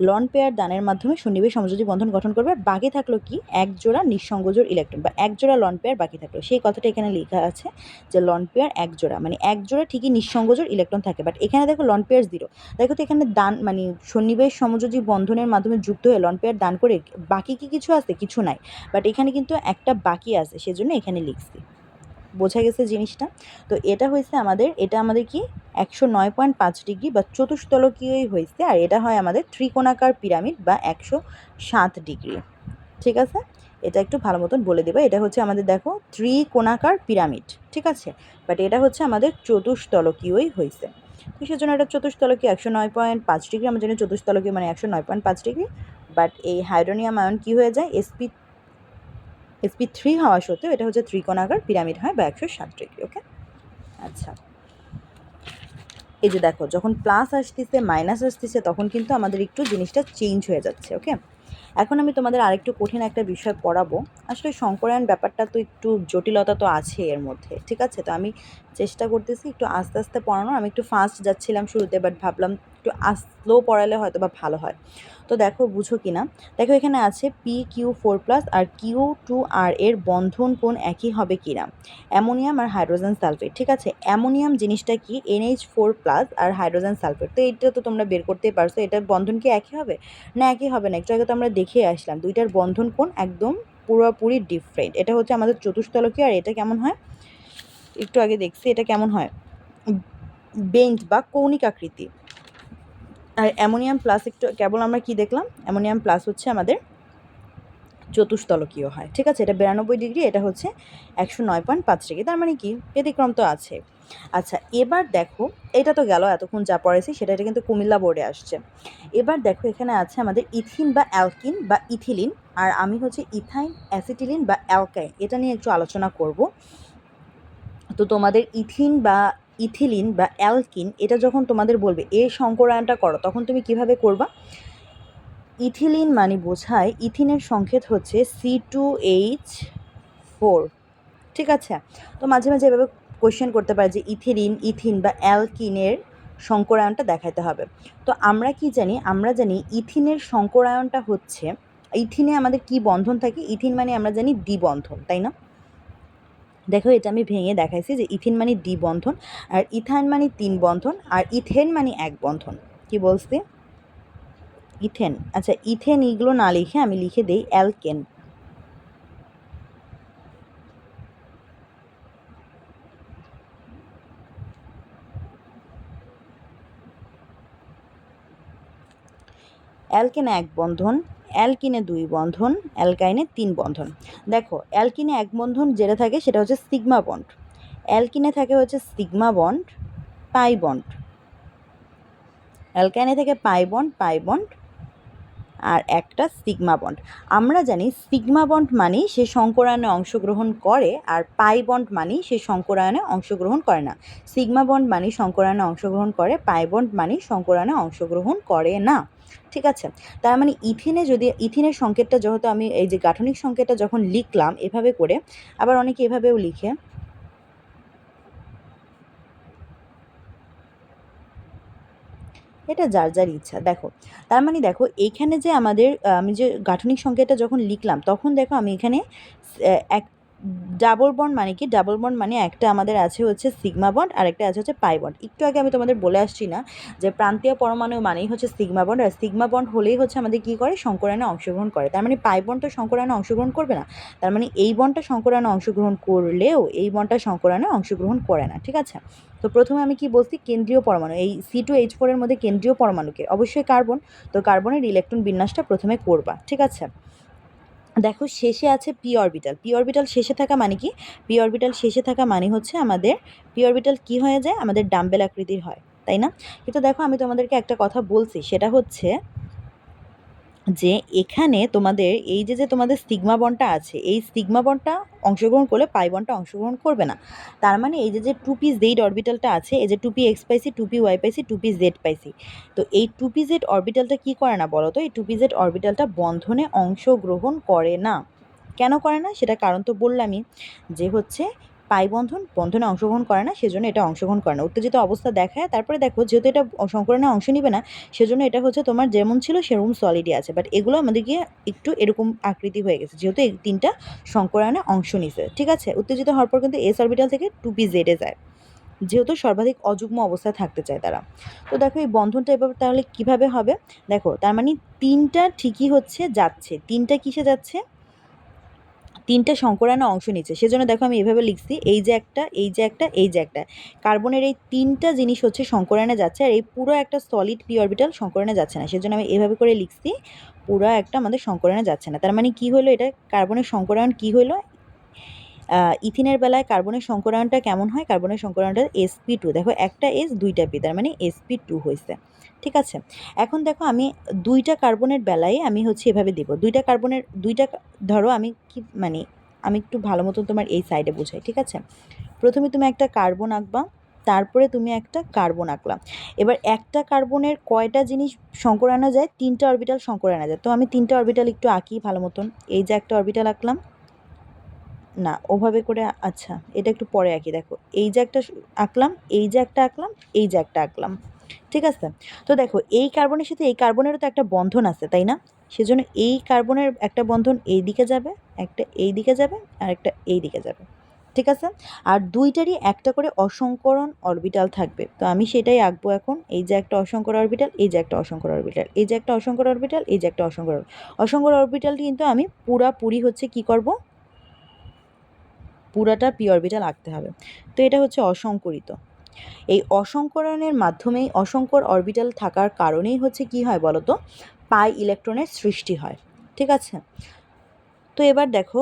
লন পেয়ার দানের মাধ্যমে সন্নিবেশ সমযোজী বন্ধন গঠন করবে। বাকি থাকলো কি, এক জোড়া নিঃসংযোজী ইলেকট্রন বা এক জোড়া লন পেয়ার বাকি থাকলো, সেই কথাটা এখানে লেখা আছে যে লন পেয়ার এক জোড়া, মানে এক জোড়া ঠিকই নিঃসংযোজী ইলেকট্রন থাকে, বাট এখানে দেখো লন পেয়ার জিরো। দেখো তো এখানে দান মানে সন্নিবেশ সমযোজী বন্ধনের মাধ্যমে যুক্ত হয়ে লন পেয়ার দান করে বাকি কি কিছু আছে? কিছু নাই, বাট এখানে কিন্তু একটা বাকি আছে, সেজন্য এখানে লিখছি। বোঝা গেছে জিনিসটা? তো এটা আমাদের কি 109.5 ডিগ্রি বা চতুস্তলকীয়ই হয়েছে, আর এটা হয় আমাদের ত্রিকোণাকার পিরামিড বা 107 ডিগ্রি, ঠিক আছে? এটা একটু ভালো মতন বলে দেবো, এটা হচ্ছে আমাদের দেখো ত্রিকোণাকার পিরামিড, ঠিক আছে? বাট এটা হচ্ছে আমাদের চতুস্তলকীয়ই হয়েছে, তো সেজন্য এটা চতুস্তলকীয় 109.5 ডিগ্রি, আমরা জানি চতুস্তলকীয় মানে 109.5 ডিগ্রি। বাট এই হাইড্রোনিয়াম আয়ন কি হয়ে যায়, sp3 হওয়া সত্ত্বেও এটা হচ্ছে ত্রিকোণাকার পিরামিড হয় বা 107 ডিগ্রি। ওকে, আচ্ছা, এই যে দেখো যখন প্লাস আসতেছে মাইনাস আসতেছে তখন কিন্তু আমাদের একটু জিনিসটা চেঞ্জ হয়ে যাচ্ছে। ওকে, এখন আমি তোমাদের আরেকটু কঠিন একটা বিষয় পড়াবো। আসলে সংকরায়ন ব্যাপারটা তো একটু জটিলতা তো আছে এর মধ্যে, ঠিক আছে? তো আমি চেষ্টা করতেছি একটু আস্তে আস্তে পড়ানো। আমি একটু ফাস্ট যাচ্ছিলাম শুরুতে, বাট ভাবলাম একটু স্লো পড়ালে হয়তো বা ভালো হয়। তো দেখো বুঝো কি না, দেখো এখানে আছে PQ4+ আর Q2R এর বন্ধন কোণ একই হবে কি না, অ্যামোনিয়াম আর হাইড্রোজেন সালফেট, ঠিক আছে? অ্যামোনিয়াম জিনিসটা কি, NH4+ আর হাইড্রোজেন সালফেট, তো এইটা তো তোমরা বের করতেই পারছো, এটার বন্ধন কি একই হবে? না, একই হবে না। একটু আগে তো আমরা দেখে আসলাম দুইটার বন্ধন কোণ একদম পুরোপুরি ডিফারেন্ট। এটা হচ্ছে আমাদের চতুস্তলকীয় আর এটা কেমন হয়, একটু আগে দেখছি এটা কেমন হয়, বেন্ট বা কৌণিক আকৃতি। আর অ্যামোনিয়াম প্লাস একটু কেবল আমরা কি দেখলাম, অ্যামোনিয়াম প্লাস হচ্ছে আমাদের চতুস্তলকীয় হয়, ঠিক আছে? এটা 92 ডিগ্রি, এটা হচ্ছে 109.5 ডিগ্রি, তার মানে কি ব্যতিক্রম তো আছে। আচ্ছা, এবার দেখো এটা তো গেল এতক্ষণ যা পড়াইছি সেটা, এটা কিন্তু কুমিল্লা বোর্ডে আসছে। এবার দেখো এখানে আছে আমাদের ইথিন বা অ্যালকিন বা ইথিলিন, আর আমি হচ্ছে ইথাইন অ্যাসিটিলিন বা অ্যালকাইন, এটা নিয়ে একটু আলোচনা করব। তো তোমাদের ইথিলিন বা অ্যালকিন এটা যখন তোমাদের বলবে এই সংকরায়নটা করো, তখন তুমি কিভাবে করবা? ইথিলিন মানে বোঝায়, ইথিনের সংকেত হচ্ছে C2H4, ঠিক আছে? তো মাঝে মাঝে এভাবে কোয়েশ্চেন করতে পারে যে ইথিন বা অ্যালকিনের সংকরায়নটা দেখাইতে হবে। তো আমরা কি জানি, আমরা জানি ইথিনের সংকরায়নটা হচ্ছে, ইথিনে আমাদের কি বন্ধন থাকে, ইথিন মানে আমরা জানি দ্বিবন্ধন, তাই না? দেখো এটা আমি ভেঙে দেখাইছি যে ইথিন মানে দ্বিবন্ধন, আর ইথাইন মানে 3 বন্ধন, আর ইথেন মানে 1 বন্ধন। কি বলছি? ইথেন। আচ্ছা, ইথেন এগুলো না লিখে আমি লিখে দেই অ্যালকেন। অ্যালকেনে 1 বন্ধন, অ্যালকিনে 2 বন্ধন, অ্যালকাইনে 3 বন্ধন। দেখো অ্যালকিনে 1 বন্ধন যেটা থাকে সেটা হচ্ছে সিগমা বন্ড, অ্যালকিনে থাকে হচ্ছে সিগমা বন্ড পাই বন্ড, অ্যালকাইনে থেকে পাই বন্ড আর একটা সিগমা বন্ড। আমরা জানি সিগমা বন্ড মানেই সে সংকরায়নে অংশগ্রহণ করে, আর পাই বন্ড মানেই সে সংকরায়নে অংশগ্রহণ করে না। সিগমা বন্ড মানেই সংকরায়নে অংশগ্রহণ করে, পাই বন্ড মানেই সংকরায়নে অংশগ্রহণ করে না, ঠিক আছে? তার মানে ইথিনের সংকেতটা যেহেতু আমি এই যে গাঠনিক সংকেতটা যখন লিখলাম এভাবে করে, আবার অনেকে এভাবেও লিখে, এটা যার যার ইচ্ছা। দেখো তার মানে দেখো এইখানে যে আমাদের আমি যে গাঠনিক সংকেতটা যখন লিখলাম তখন দেখো আমি এখানে ডাবল বন্ড মানে কি? ডাবল বন্ড মানে একটা আমাদের আছে হচ্ছে সিগমা বন্ড আর একটা আছে হচ্ছে পাই বন্ড। একটু আগে আমি তোমাদের বলে আসছি না যে প্রান্তীয় পরমাণু মানেই হচ্ছে সিগমা বন্ড, আর সিগমা বন্ড হলেই হচ্ছে আমাদের কী করে? সংকরায়নে অংশগ্রহণ করে। তার মানে পাই বন্ড তো সংকরায়নে অংশগ্রহণ করবে না, তার মানে এই বন্ডটা সংকরায়নে অংশগ্রহণ করলেও এই বন্ডটা সংকরায়নে অংশগ্রহণ করে না। ঠিক আছে, তো প্রথমে আমি কি বলছি? কেন্দ্রীয় পরমাণু, এই C2H4 এর মধ্যে কেন্দ্রীয় পরমাণুকে অবশ্যই কার্বন, তো কার্বনের ইলেকট্রন বিন্যাসটা প্রথমে করবা। ঠিক আছে, দেখো শেষে আছে পি অরবিটাল। পি অরবিটাল শেষে থাকা মানে কি? পি অরবিটাল শেষে থাকা মানে হচ্ছে আমাদের পি অরবিটাল কি হয়ে যায়? আমাদের ডাম্বেল আকৃতির হয়, তাই না? কিন্তু দেখো আমি তোমাদেরকে একটা কথা বলছি, সেটা হচ্ছে যে এখানে তোমাদের এই যে তোমাদের সিগমা বন্ডটা আছে, এই সিগমা বন্ডটা অংশগ্রহণ করলে পাই বন্ডটা অংশগ্রহণ করবে না। তার মানে এই যে 2p z অরবিটালটা আছে, এই যে 2px পাইছি, 2py পাইছি, 2pz পাইছি, তো এই 2pz অরবিটালটা কি করে না বলো তো? এই 2pz অরবিটালটা বন্ধনে অংশগ্রহণ করে না। কেন করে না? সেটা কারণ তো বললামই, যে হচ্ছে পাই বন্ধনে অংশগ্রহণ করে না, সেজন্য এটা অংশগ্রহণ করে না, উত্তেজিত অবস্থা দেখায়। তারপরে দেখো যেহেতু এটা সংকরণে অংশ নিবে না, সেজন্য এটা হচ্ছে তোমার যেমন ছিল সেরকম সলিডই আছে, বাট এগুলো আমাদেরকে একটু এরকম আকৃতি হয়ে গেছে, যেহেতু এই তিনটা সংকরণে অংশ নিছে। ঠিক আছে, উত্তেজিত হওয়ার পর কিন্তু এস অরবিটাল থেকে 2p z এ যায়, যেহেতু সর্বাধিক অযুগ্ম অবস্থায় থাকতে চায় তারা। তো দেখো এই বন্ধনটা এবার তাহলে কিভাবে হবে? দেখো তার মানে তিনটা ঠিকই হচ্ছে যাচ্ছে, তিনটা কিসে যাচ্ছে? তিনটা সংকরায়নে অংশ নিচ্ছে, সেজন্য দেখো আমি এভাবে লিখছি, এই যে একটা, এই যে একটা, এই যে একটা, কার্বনের এই তিনটা জিনিস হচ্ছে সংকরায়নে যাচ্ছে, আর এই পুরো একটা সলিড পি অরবিটাল সংকরায়নে যাচ্ছে না, সেজন্য আমি এভাবে করে লিখছি, পুরো একটা আমাদের সংকরায়নে যাচ্ছে না। তার মানে কি হলো? এটা কার্বনের সংকরায়ন কি হলো? ইথিনের বেলায় কার্বনের সংকরায়নটা কেমন হয়? কার্বনের সংকরায়নটা sp2, দেখো একটা এস দুইটা পি, তার মানে sp2 হয়েছে। ঠিক আছে, এখন দেখো আমি দুইটা কার্বনের বেলায় আমি হচ্ছে এভাবে দিব, দুইটা কার্বনের ধরো আমি কি মানে আমি একটু ভালো মতন তোমার এই সাইডে বুঝাই। ঠিক আছে, প্রথমে তুমি একটা কার্বন আঁকবা, তারপরে তুমি একটা কার্বন আঁকলাম। এবার একটা কার্বনের কয়টা জিনিস সংকরানো যায়? তিনটা অরবিটাল সংকরানো যায়। তো আমি তিনটা অরবিটাল একটু আঁকি ভালো মতন। এই যে একটা অরবিটাল আঁকলাম, না ওভাবে করে, আচ্ছা এটা একটু পরে আঁকি। দেখো এই যে একটা আঁকলাম, এই যে একটা আঁকলাম, এই যে একটা আঁকলাম। ঠিক আছে, তো দেখো এই কার্বনের সাথে এই কার্বনেরও তো একটা বন্ধন আছে, তাই না? সেজন্য এই কার্বনের একটা বন্ধন এই দিকে যাবে, একটা এই দিকে যাবে, আর একটা এই দিকে যাবে। ঠিক আছে, আর দুইটারই একটা করে অসংকরণ অরবিটাল থাকবে, তো আমি সেটাই আঁকবো এখন। এই যে একটা অসংকর অরবিটাল, এই যে একটা অসংকর অরবিটাল, এই যে একটা অসংকর অরবিটাল, এই যে একটা অসংকর অরবিটালটি কিন্তু আমি পুরাপুরি হচ্ছে কি করব? পুরাটা পি অরবিটাল আঁকতে হবে। তো এটা হচ্ছে অসংকরিত। এই অসংকরণের মাধ্যমেই, অসংকর অরবিটাল থাকার কারণেই হচ্ছে কি হয় বলো তো? পাই ইলেকট্রনের সৃষ্টি হয়। ঠিক আছে, তো এবার দেখো,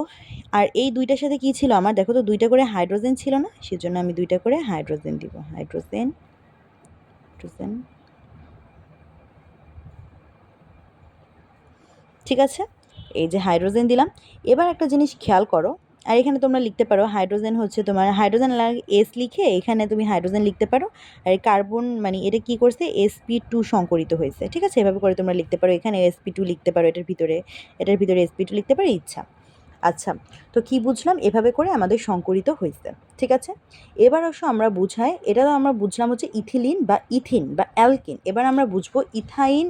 আর এই দুইটার সাথে কি ছিল আমার? দেখো তো দুইটা করে হাইড্রোজেন ছিল না, সেজন্য আমি দুইটা করে হাইড্রোজেন দিব। Hydrogen, hydrogen. ঠিক আছে, এই যে হাইড্রোজেন দিলাম। এবার একটা জিনিস খেয়াল করো, আর এখানে তোমরা লিখতে পারো হাইড্রোজেন হচ্ছে তোমার, হাইড্রোজেন এস লিখে এখানে তুমি হাইড্রোজেন লিখতে পারো, আর কার্বন মানে এটা কি করছে? sp2 সংকরিত হয়েছে। ঠিক আছে, এভাবে করে তোমরা লিখতে পারো, এখানে sp2 লিখতে পারো, এটার ভিতরে sp2 লিখতে পারো, ইচ্ছা। আচ্ছা, তো কি বুঝলাম? এভাবে করে আমাদের সংকরিত হয়েছে। ঠিক আছে, এবার অবশ্য আমরা বুঝাই, এটা তো আমরা বুঝলাম হচ্ছে ইথিলিন বা ইথিন বা অ্যালকিন। এবার আমরা বুঝবো ইথাইন,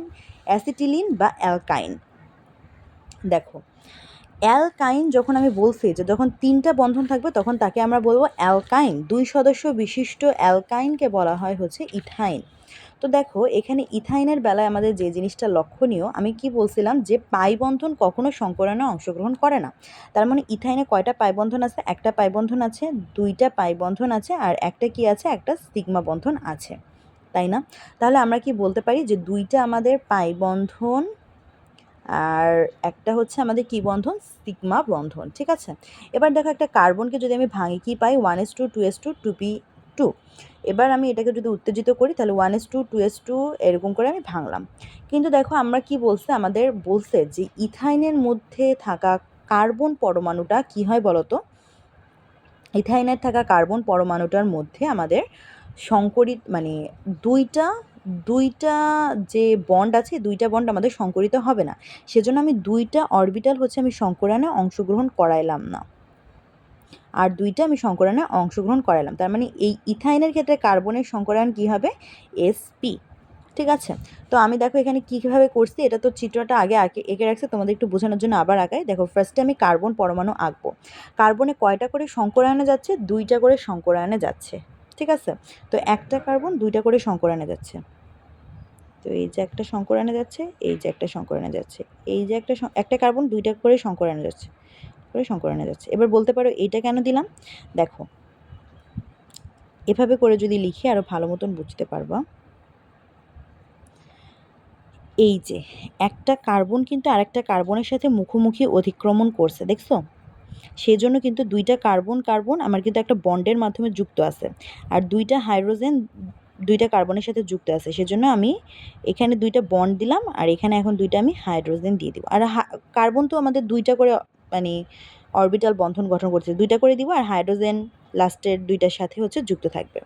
অ্যাসিটিলিন বা অ্যালকাইন। দেখো অ্যালকাইন যখন আমি বলছি যে যখন তিনটা বন্ধন থাকবে তখন তাকে আমরা বলবো অ্যালকাইন। দুই সদস্য বিশিষ্ট অ্যালকাইনকে বলা হয় হচ্ছে ইথাইন। তো দেখো এখানে ইথাইনের বেলায় আমাদের যে জিনিসটা লক্ষণীয়, আমি কি বলছিলাম? যে পাই বন্ধন কখনো সংকরণে অংশগ্রহণ করে না। তার মানে ইথাইনে কয়টা পাই বন্ধন আছে? একটা পাই বন্ধন আছে, দুইটা পাই বন্ধন আছে, আর একটা কি আছে? একটা সিগমা বন্ধন আছে, তাই না? তাহলে আমরা কি বলতে পারি যে দুইটা আমাদের পাই বন্ধন আর একটা হচ্ছে আমাদের কি বন্ধন? সিগমা বন্ধন। ঠিক আছে, এবার দেখো একটা কার্বনকে যদি আমি ভাঙি কি পাই? 1s2 2s2 2p2। এবার আমি এটাকে যদি উত্তেজিত করি তাহলে 1s2 2s2 এরকম করে আমি ভাঙলাম। কিন্তু দেখো আমরা কি বলছে? আমাদের বলছে যে ইথাইনের মধ্যে থাকা কার্বন পরমাণুটা কি হয় বলতো? ইথাইনের থাকা কার্বন পরমাণুটার মধ্যে আমাদের সংকরিত মানে দুইটা দুইটা যে বন্ড আছে, দুইটা বন্ড আমাদের সংকরিত হবে না, সেজন্য আমি দুইটা অরবিটাল হচ্ছে আমি সংকরণে অংশগ্রহণ করাইলাম না, আর দুইটা আমি সংকরণে অংশগ্রহণ করাইলাম। তার মানে এই ইথাইনের ক্ষেত্রে কার্বনের সংকরায়ন কি হবে? sp। ঠিক আছে। তো আমি দেখো এখানে কীভাবে করছি, এটা তো চিত্রটা আগে এঁকে রাখছি, তোমাদের একটু বোঝানোর জন্য আবার আঁকাই। দেখো ফার্স্টে আমি কার্বন পরমাণু আঁকবো। কার্বনে কয়টা করে সংকরায়নে যাচ্ছে? 2টা করে সংকরায়নে যাচ্ছে। ঠিক আছে, তো একটা কার্বন 2টা করে সংকরায়নে যাচ্ছে। তো এই যে একটা সংকরায়নে যাচ্ছে, এই যে একটা সংকরায়নে যাচ্ছে, এই যে একটা কার্বন 2টা করে সংকরায়নে যাচ্ছে, সংকরায়নে যাচ্ছে। এবার বলতে পারো এইটা কেন দিলাম? দেখো এভাবে করে যদি লিখি আরও ভালো মতন বুঝতে পারবা। এই যে একটা কার্বন কিন্তু আরেকটা কার্বনের সাথে মুখোমুখি অতিক্রমণ করছে, দেখছো? সেই জন্য কিন্তু 2টা কার্বন কার্বন আমার কিন্তু একটা বন্ডের মাধ্যমে যুক্ত আছে, আর 2টা হাইড্রোজেন 2টা কার্বনের সাথে যুক্ত আছে। সেজন্য আমি এখানে 2টা বন্ড দিলাম, আর এখানে এখন 2টা আমি হাইড্রোজেন দিয়ে দিব। আর কার্বন তো আমাদের 2টা করে মানে অরবিটাল বন্ধন গঠন করছে, 2টা করে দিব, আর হাইড্রোজেন লাস্টের 2টার সাথে হচ্ছে যুক্ত থাকবে।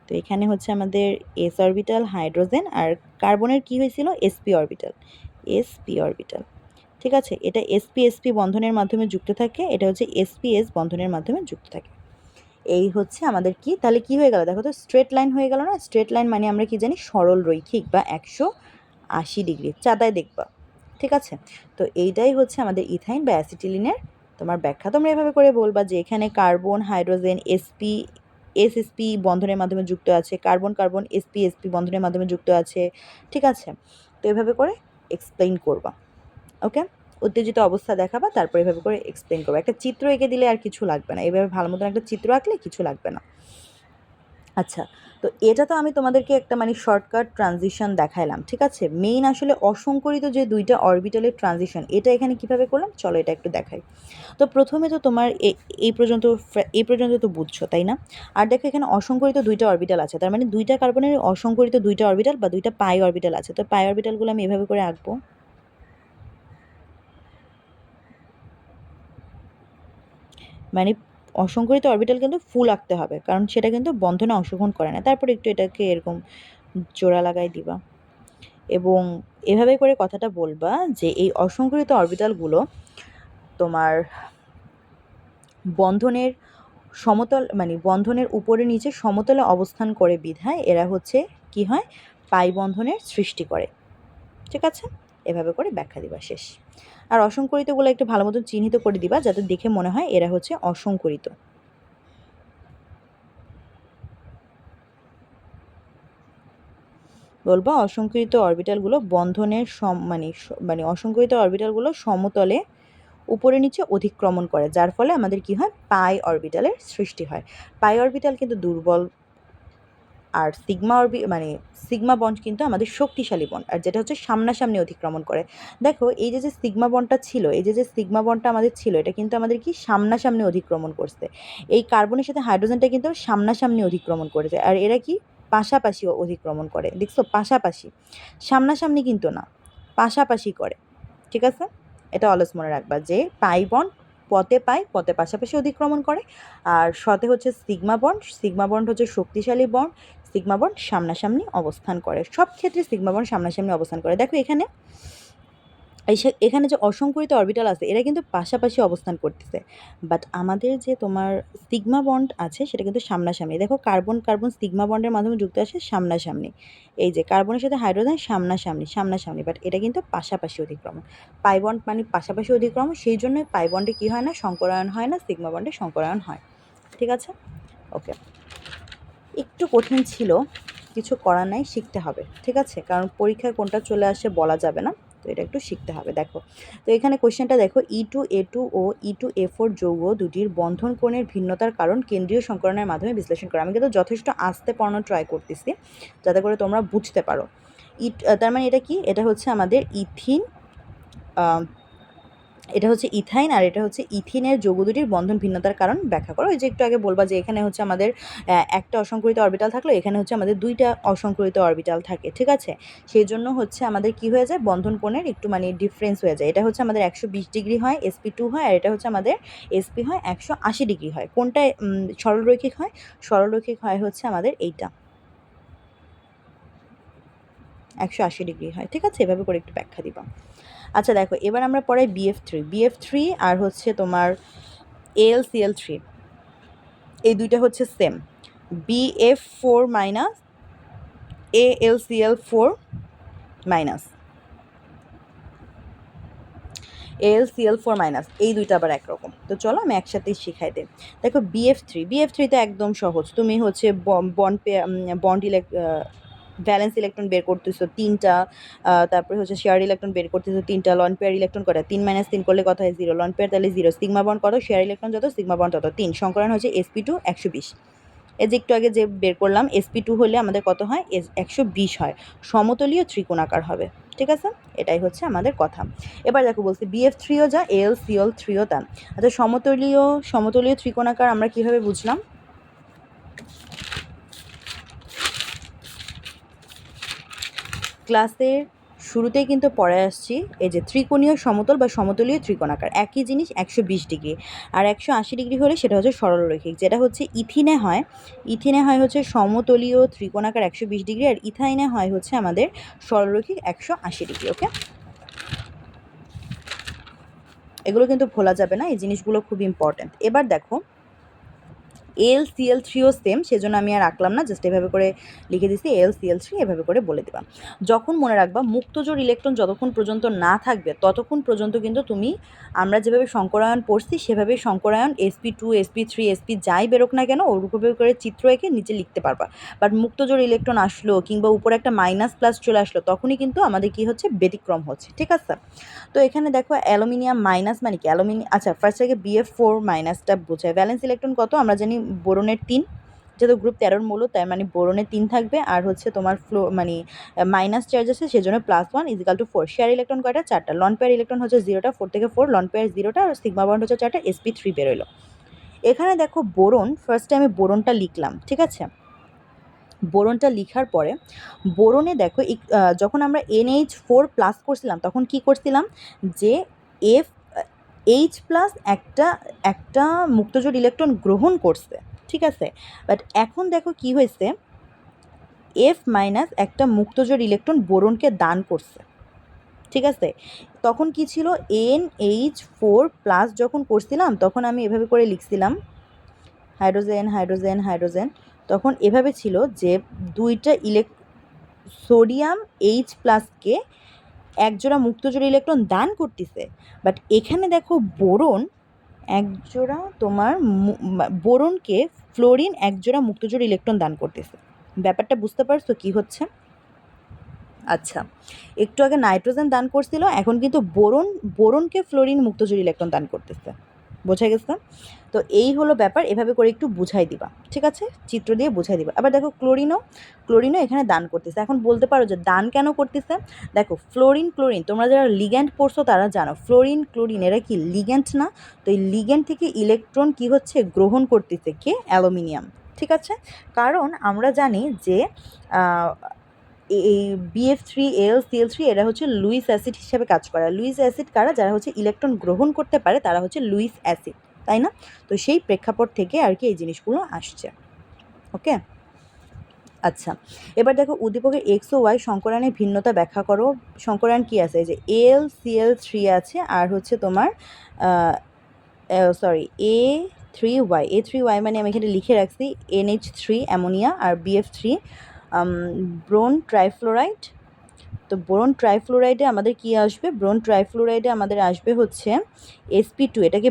তো এখানে হচ্ছে আমাদের এস অরবিটাল হাইড্রোজেন, আর কার্বনের কি হয়েছিল? SP orbital, SP orbital. ঠিক আছে, এটা এসপি এসপি বন্ধনের মাধ্যমে যুক্ত থাকে, এটা হচ্ছে এসপি এস বন্ধনের মাধ্যমে যুক্ত থাকে। এই হচ্ছে আমাদের কি, তাহলে কি হয়ে গেল দেখো তো, স্ট্রেট লাইন হয়ে গেল না? স্ট্রেট লাইন মানে আমরা কি জানি? সরল রৈখিক বা 180 ডিগ্রি, চাঁদায় দেখবা। ঠিক আছে, তো এইটাই হচ্ছে আমাদের ইথাইন বা অ্যাসিটিলিনের তোমার ব্যাখ্যা। তোমরা এভাবে করে বলবা যে এখানে কার্বন হাইড্রোজেন এসপি এসএসপি বন্ধনের মাধ্যমে যুক্ত আছে, কার্বন কার্বন এসপি এসপি বন্ধনের মাধ্যমে যুক্ত আছে। ঠিক আছে, তো এভাবে করে এক্সপ্লেইন করবা। ওকে, উত্তেজিত অবস্থা দেখাবা, তারপর এভাবে করে এক্সপ্লেন করবা। একটা চিত্র এঁকে দিলে আর কিছু লাগবে না, এভাবে ভালো মতন একটা চিত্র আঁকলে কিছু লাগবে না। আচ্ছা, তো এটা তো আমি তোমাদেরকে একটা মানে শর্টকাট ট্রানজিশন দেখাইলাম। ঠিক আছে, মেইন আসলে অসংকরিত যে 2টা অরবিটালের ট্রানজিশন, এটা এখানে কিভাবে করলাম চলো এটা একটু দেখাই। তো প্রথমে তো তোমার এই পর্যন্ত তো বুঝছো, তাই না? আর দেখো এখানে অসংকরিত 2টা অরবিটাল আছে, তার মানে 2টা কার্বনের অসংকরিত 2টা অরবিটাল বা 2টা পাই অরবিটাল আছে। তো পাই অরবিটালগুলো আমি এভাবে করে আঁকবো। মানে অসংকরিত অরবিটাল কিন্তু ফুল আঁকতে হবে, কারণ সেটা কিন্তু বন্ধনে অংশগ্রহণ করে না। তারপর একটু এটাকে এরকম জোড়া লাগাই দিবা, এবং এভাবে করে কথাটা বলবা যে এই অসংকরিত অরবিটালগুলো তোমার বন্ধনের সমতল মানে বন্ধনের উপরে নিচে সমতলে অবস্থান করে বিধায় এরা হচ্ছে কি হয়? পাই বন্ধনের সৃষ্টি করে। ঠিক আছে, এভাবে করে ব্যাখ্যা দিবা, শেষ। আর অসংকরিতগুলো একটু ভালো মতন চিহ্নিত করে দিবা, যাতে দেখে মনে হয় এরা হচ্ছে অসংকরিত। বলবা অসংকরিত অরবিটালগুলো বন্ধনের মানে অসংকরিত অরবিটালগুলো সমতলে উপরে নিচে অতিক্রমণ করে, যার ফলে আমাদের কি হয়? পাই অরবিটালের সৃষ্টি হয়। পাই অরবিটাল কিন্তু দুর্বল, আর সিগমা বন্ড কিন্তু আমাদের শক্তিশালী বন্ড, আর যেটা হচ্ছে সামনাসামনি অতিক্রমণ করে। দেখো এই যে সিগমা বন্ডটা ছিল, এই যে সিগমা বন্ডটা আমাদের ছিল, এটা কিন্তু আমাদের কি সামনাসামনি অতিক্রমণ করছে। এই কার্বনের সাথে হাইড্রোজেনটা কিন্তু সামনাসামনি অতিক্রমণ করেছে, আর এরা কি পাশাপাশি অতিক্রমণ করে। দেখছো, পাশাপাশি, সামনাসামনি কিন্তু না, পাশাপাশি করে। ঠিক আছে, এটা অলওয়েজ মনে রাখবা যে পাই বন্ড পথে পাশাপাশি অতিক্রমণ করে, আর সাথে হচ্ছে সিগমা বন্ড হচ্ছে শক্তিশালী বন্ড, সিগমা বন্ড সামনাসামনি অবস্থান করে। সব ক্ষেত্রে সিগমা বন্ড সামনাসামনি অবস্থান করে। দেখো এখানে যে অসংকরিত অরবিটাল আছে এরা কিন্তু পাশাপাশি অবস্থান করতেছে, বাট আমাদের যে তোমার সিগমা বন্ড আছে সেটা কিন্তু সামনাসামনি। দেখো কার্বন কার্বন সিগমা বন্ডের মাধ্যমে যুক্ত আছে সামনাসামনি, এই যে কার্বনের সাথে হাইড্রোজেন সামনাসামনি, বাট এটা কিন্তু পাশাপাশি অতিক্রমণ। পাই বন্ড মানে পাশাপাশি অতিক্রমণ, সেই জন্য পাই বন্ডে কী হয় না? সংকরায়ন হয় না, সিগমা বন্ডে সংকরায়ন হয়। ঠিক আছে, ওকে। একটু কঠিন ছিল, কিছু করার নাই, শিখতে হবে। ঠিক আছে, কারণ পরীক্ষায় কোনটা চলে আসে বলা যাবে না, তো এটা একটু শিখতে হবে। দেখো, তো এখানে কোশ্চেনটা দেখো, E2A2 ও E2A4 যৌগ দুটির বন্ধন কোণের ভিন্নতার কারণ কেন্দ্রীয় সংকরণের মাধ্যমে বিশ্লেষণ করা। আমি কিন্তু যথেষ্ট আস্তে পড়ানোর ট্রাই করতেছি, যাতে করে তোমরা বুঝতে পারো। তার মানে এটা কি? এটা হচ্ছে আমাদের এটা হচ্ছে ইথাইন, আর এটা হচ্ছে ইথিনের যৌগ দুটির বন্ধন ভিন্নতার কারণ ব্যাখ্যা করো। ওই যে একটু আগে বলবা যে এখানে হচ্ছে আমাদের একটা অসংকরিত অরবিটাল থাকলো, এখানে হচ্ছে আমাদের 2টা অসংকরিত অরবিটাল থাকে। ঠিক আছে, সেই জন্য হচ্ছে আমাদের কি হয়ে যায়? বন্ধন কোণের একটু মানে ডিফারেন্স হয়ে যায়। এটা হচ্ছে আমাদের 120 ডিগ্রি হয়, sp2 হয়, আর এটা হচ্ছে আমাদের sp হয় 180 ডিগ্রি হয়। কোনটা সরলরৈখিক হয়? সরলরৈখিক হয় হচ্ছে আমাদের এইটা, 180 ডিগ্রি হয়। ঠিক আছে, এভাবে করে একটু ব্যাখ্যা দিবা। আচ্ছা দেখো, এবার আমরা পড়াই BF3 আর হচ্ছে তোমার AlCl3, এই দুইটা হচ্ছে same. BF4 minus AlCl4 minus, AlCl4 minus, এই দুইটা আবার একরকম। তো চলো আমি একসাথেই শিখাই দিই। দেখো BF3 তে একদম সহজ। তুমি হচ্ছে বন্ড ভ্যালেন্স ইলেকট্রন বের করতেছো 3টা, তারপরে হচ্ছে শেয়ার ইলেকট্রন বের করতেছো 3টা, লন পেয়ার ইলেকট্রন কটা, 3 - 3 করলে কত হয় 0, লন পেয়ার তাহলে 0, সিগমা বন্ড কত, শেয়ার ইলেকট্রন যত সিগমা বন্ড তত 3, সংকরণ হচ্ছে sp2 120। এই যে একটু আগে যে বের করলাম sp2 হলে আমাদের কত হয় 120 হয়, সমতলীয় ত্রিকোণাকার হবে। ঠিক আছে, এটাই হচ্ছে আমাদের কথা। এবার দেখো বলছি BF3ও যা AlCl3ও তা। আচ্ছা, সমতলীয় ত্রিকোণাকার আমরা কিভাবে বুঝলাম? ক্লাসের শুরুতেই কিন্তু পড়ে আসছি এই যে ত্রিকোণীয় সমতল বা সমতলীয় ত্রিকোণাকার, একই জিনিস 120 ডিগ্রি আর 180 ডিগ্রি হলে সেটা হচ্ছে সরলরৈখিক। যেটা হচ্ছে ইথিনে হয় হচ্ছে সমতলীয় ত্রিকোণাকার 120 ডিগ্রি, আর ইথাইনে হয় হচ্ছে আমাদের সরলরৈখিক 180 ডিগ্রি। ওকে, এগুলো কিন্তু ভোলা যাবে না, এই জিনিসগুলো খুব ইম্পর্ট্যান্ট। এবার দেখো AlCl3ও সেম, সেজন্য আমি আর রাখলাম না, জাস্ট এভাবে করে লিখে দিচ্ছি AlCl3, এভাবে করে বলে দেবা। যখন মনে রাখবা মুক্তজোড় ইলেকট্রন যতক্ষণ পর্যন্ত না থাকবে ততক্ষণ পর্যন্ত কিন্তু তুমি, আমরা যেভাবে সংকরায়ন পড়ছি সেভাবে সংকরায়ন sp2 sp3 sp যাই বেরোক না কেন ওরকমভাবে করে চিত্র এঁকে নিচে লিখতে পারবা। বাট মুক্তজোড় ইলেকট্রন আসলো কিংবা উপরে একটা মাইনাস প্লাস চলে আসলো তখনই কিন্তু আমাদের কি হচ্ছে, ব্যতিক্রম হচ্ছে। ঠিক আছে, তো এখানে দেখো অ্যালুমিনিয়াম মাইনাস মানে কি, আচ্ছা ফার্স্ট আগে BF4 মাইনাসটা বোঝায়। ভ্যালেন্স ইলেকট্রন কত আমরা জানি, বোরনের 3, যেহেতু গ্রুপ 13 মূল তাই মানে বোরনের 3 থাকবে, আর হচ্ছে তোমার মানে মাইনাস চার্জ আছে সেজন্য +1 = 4। শেয়ার ইলেকট্রন কয়টা, 4টা। লন পেয়ার ইলেকট্রন হচ্ছে 0টা, 4 থেকে 4, লন পেয়ার 0টা, আর সিগমা বন্ড হচ্ছে 4টা, sp3 বেরোলো। এখানে দেখো বোরন, ফার্স্টে আমি বোরনটা লিখলাম। ঠিক আছে, বোরনটা লিখার পরে বোরনে দেখো যখন আমরা NH4 প্লাস করছিলাম তখন কি করছিলাম, যে H+ একটা মুক্তজোড় ইলেকট্রন গ্রহণ করছে। ঠিক আছে, বাট এখন দেখো কি হয়েছে, F- একটা মুক্তজোড় ইলেকট্রন বোরনকে দান করছে। ঠিক আছে, তখন কি ছিল, NH4+ যখন করছিলাম তখন আমি এভাবে করে লিখছিলাম হাইড্রোজেন হাইড্রোজেন হাইড্রোজেন, তখন এভাবে ছিল যে দুইটা সোডিয়াম H+কে একজোড়া মুক্তজোড়া ইলেকট্রন দান করতেছে। বাট এখানে দেখো বোরন একজোড়া তোমার বোরনকে ফ্লোরিন একজোড়া মুক্তজোড় ইলেকট্রন দান করতেছে। ব্যাপারটা বুঝতে পারছো কি হচ্ছে? আচ্ছা, একটু আগে নাইট্রোজেন দান করছিল, এখন কিন্তু বোরনকে ফ্লোরিন মুক্তজোড় ইলেকট্রন দান করতেছে। বোঝা গেছে? তো এই হলো ব্যাপার, এভাবে করে একটু বুঝাই দিবা। ঠিক আছে, চিত্র দিয়ে বুঝাই দিবা। আবার দেখো ক্লোরিনও এখানে দান করতেছে। এখন বলতে পারো যে দান কেন করতেছে? দেখো ক্লোরিন তোমরা যারা লিগ্যান্ড পড়ছো তারা জানো, ক্লোরিন এরা কি লিগ্যান্ড না? তো এই লিগ্যান্ড থেকে ইলেকট্রন কি হচ্ছে, গ্রহণ করতেছে কে, অ্যালুমিনিয়াম। ঠিক আছে, কারণ আমরা জানি যে এই BF3 AlCl3 এরা হচ্ছে লুইস অ্যাসিড হিসেবে কাজ করে। লুইস অ্যাসিড কারা, যারা হচ্ছে ইলেকট্রন গ্রহণ করতে পারে তারা হচ্ছে লুইস অ্যাসিড, তাই না? তো সেই প্রেক্ষাপট থেকে আর কি এই জিনিসগুলো আসছে। ওকে, আচ্ছা, এবার দেখো উদ্দীপকের এক্স ও ওয়াই সংকরায়নের ভিন্নতা ব্যাখ্যা করো। সংকরায়ন কি আছে, এই যে AlCl3 আছে আর হচ্ছে তোমার A3Y মানে আমি এখানে লিখে রাখছি NH3 অ্যামোনিয়া আর BF3 ব্রোন ট্রাইফ্লোরাইড। তো বোরন ট্রাইফ্লোরাইডে আমাদের কি আসবে, আমাদের আসবে হচ্ছে sp2, এটাকে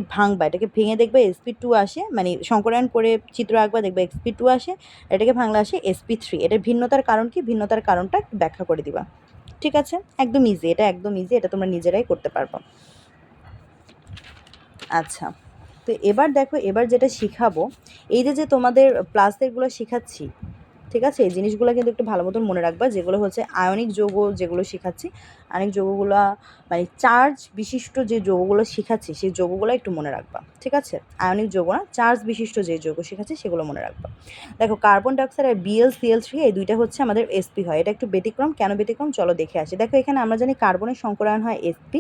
ভেঙে দেখবে sp2 আসে, মানে সংকরায়ন করে চিত্র আঁকবা দেখবে sp2 আসে, এটাকে ভাঙলে আসে sp3। এটার ভিন্নতার কারণ কি, ভিন্নতার কারণটা একটু ব্যাখ্যা করে দিবা। ঠিক আছে, একদম ইজি, এটা তোমরা নিজেরাই করতে পারবো। আচ্ছা, তো এবার দেখো, এবার যেটা শিখাবো, এই যে তোমাদের প্লাসেরগুলো শিখাচ্ছি, ঠিক আছে, এই জিনিসগুলো কিন্তু একটু ভালো মতন মনে রাখবা, যেগুলো হচ্ছে আয়নিক যৌগ যেগুলো শিখাচ্ছি, আয়নিক যৌগগুলো মানে চার্জ বিশিষ্ট যে যৌগগুলো শিখাচ্ছি সেই যৌগগুলো একটু মনে রাখবা। ঠিক আছে, আয়নিক যৌগ না, চার্জ বিশিষ্ট যে যৌগ শিখাচ্ছি সেগুলো মনে রাখবা। দেখো কার্বন ডাইঅক্সাইড আর BlCl3 এই দুইটা হচ্ছে আমাদের sp হয়, এটা একটু ব্যতিক্রম। কেন ব্যতিক্রম চলো দেখে আসি। দেখো এখানে আমরা জানি কার্বনের সংকরায়ন হয় sp,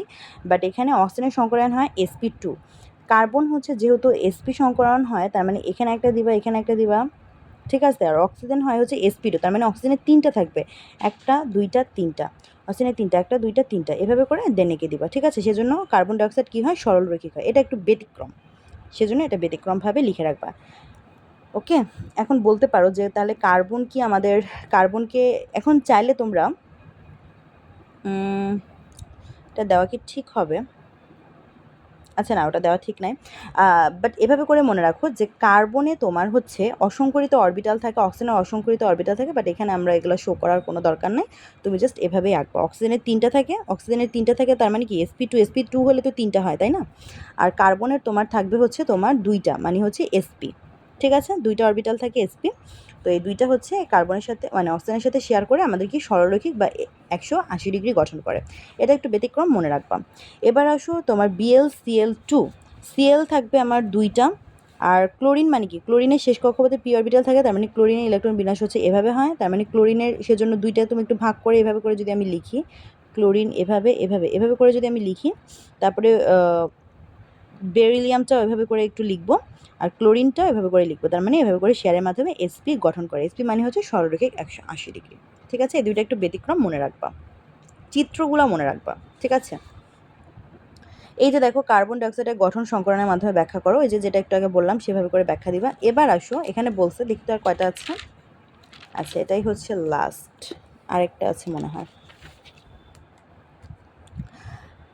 বাট এখানে অক্সিজেনের সংকরায়ন হয় sp2। কার্বন হচ্ছে যেহেতু sp সংকরায়ন হয় তার মানে এখানে একটা দিবা, এখানে একটা দিবা। ঠিক আছে, আর অক্সিজেন হয় হচ্ছে sp2, তার মানে অক্সিজেনের 3টা থাকবে, 1 2 3টা, অক্সিজেনের 3টা, 1 2 3টা, এভাবে করে দেন এঁকে দিবা। ঠিক আছে, সেজন্য কার্বন ডাইঅক্সাইড কী হয়, সরলরৈখিক হয়, এটা একটু ব্যতিক্রম, সেজন্য এটা ব্যতিক্রমভাবে লিখে রাখবা। ওকে, এখন বলতে পারো যে তাহলে কার্বনকে এখন চাইলে তোমরা এটা দেওয়া কি ঠিক হবে? আচ্ছা না, ওটা দেওয়া ঠিক নাই। বাট এভাবে করে মনে রাখো যে কার্বনে তোমার হচ্ছে অসংকরিত অরবিটাল থাকে, অক্সিজেনের অসংকরিত অরবিটাল থাকে, বাট এখানে আমরা এগুলো শো করার কোনো দরকার নাই। তুমি জাস্ট এভাবেই আঁকবো। অক্সিজেনের 3টা থাকে, তার মানে কি sp2 হলে তো 3টা হয়, তাই না? আর কার্বনের তোমার থাকবে হচ্ছে তোমার 2টা, মানে হচ্ছে sp। ঠিক আছে, 2টা অরবিটাল থাকে sp। তো এই 2টা হচ্ছে কার্বনের সাথে মানে অক্সিজেনের সাথে শেয়ার করে আমাদের কি সরলরৈখিক বা 180 ডিগ্রি গঠন করে। এটা একটু ব্যতিক্রম, মনে রাখবা। এবার আসো তোমার BlCl2। Cl থাকবে আমার 2টা। আর ক্লোরিন মানে কি, ক্লোরিনের শেষ কক্ষপথে p অরবিটাল থাকে, তার মানে ক্লোরিনের ইলেকট্রন বিন্যাস হচ্ছে এভাবে হয়। তার মানে ক্লোরিনের সেজন্য 2টা তুমি একটু ভাগ করে এভাবে করে যদি আমি লিখি, ক্লোরিন এভাবে এভাবে এভাবে করে যদি আমি লিখি, তারপরে বেরিলিয়ামটাও এভাবে করে একটু লিখবো, আর ক্লোরিনটাও এভাবে করে লিখবো। তার মানে এভাবে করে শেয়ারের মাধ্যমে sp গঠন করে। sp মানে হচ্ছে সরলরৈখিক 180 ডিগ্রি। ঠিক আছে, এই দুইটা একটু ব্যতিক্রম মনে রাখবা, চিত্রগুলো মনে রাখবা। ঠিক আছে, এই যে দেখো কার্বন ডাইঅক্সাইডের গঠন সংকরণের মাধ্যমে ব্যাখ্যা করো, এই যে যেটা একটু আগে বললাম সেভাবে করে ব্যাখ্যা দিবা। এবার আসো, এখানে বলছে দেখতে আর কয়টা আছে? আচ্ছা, এটাই হচ্ছে লাস্ট, আরেকটা আছে মনে হয়।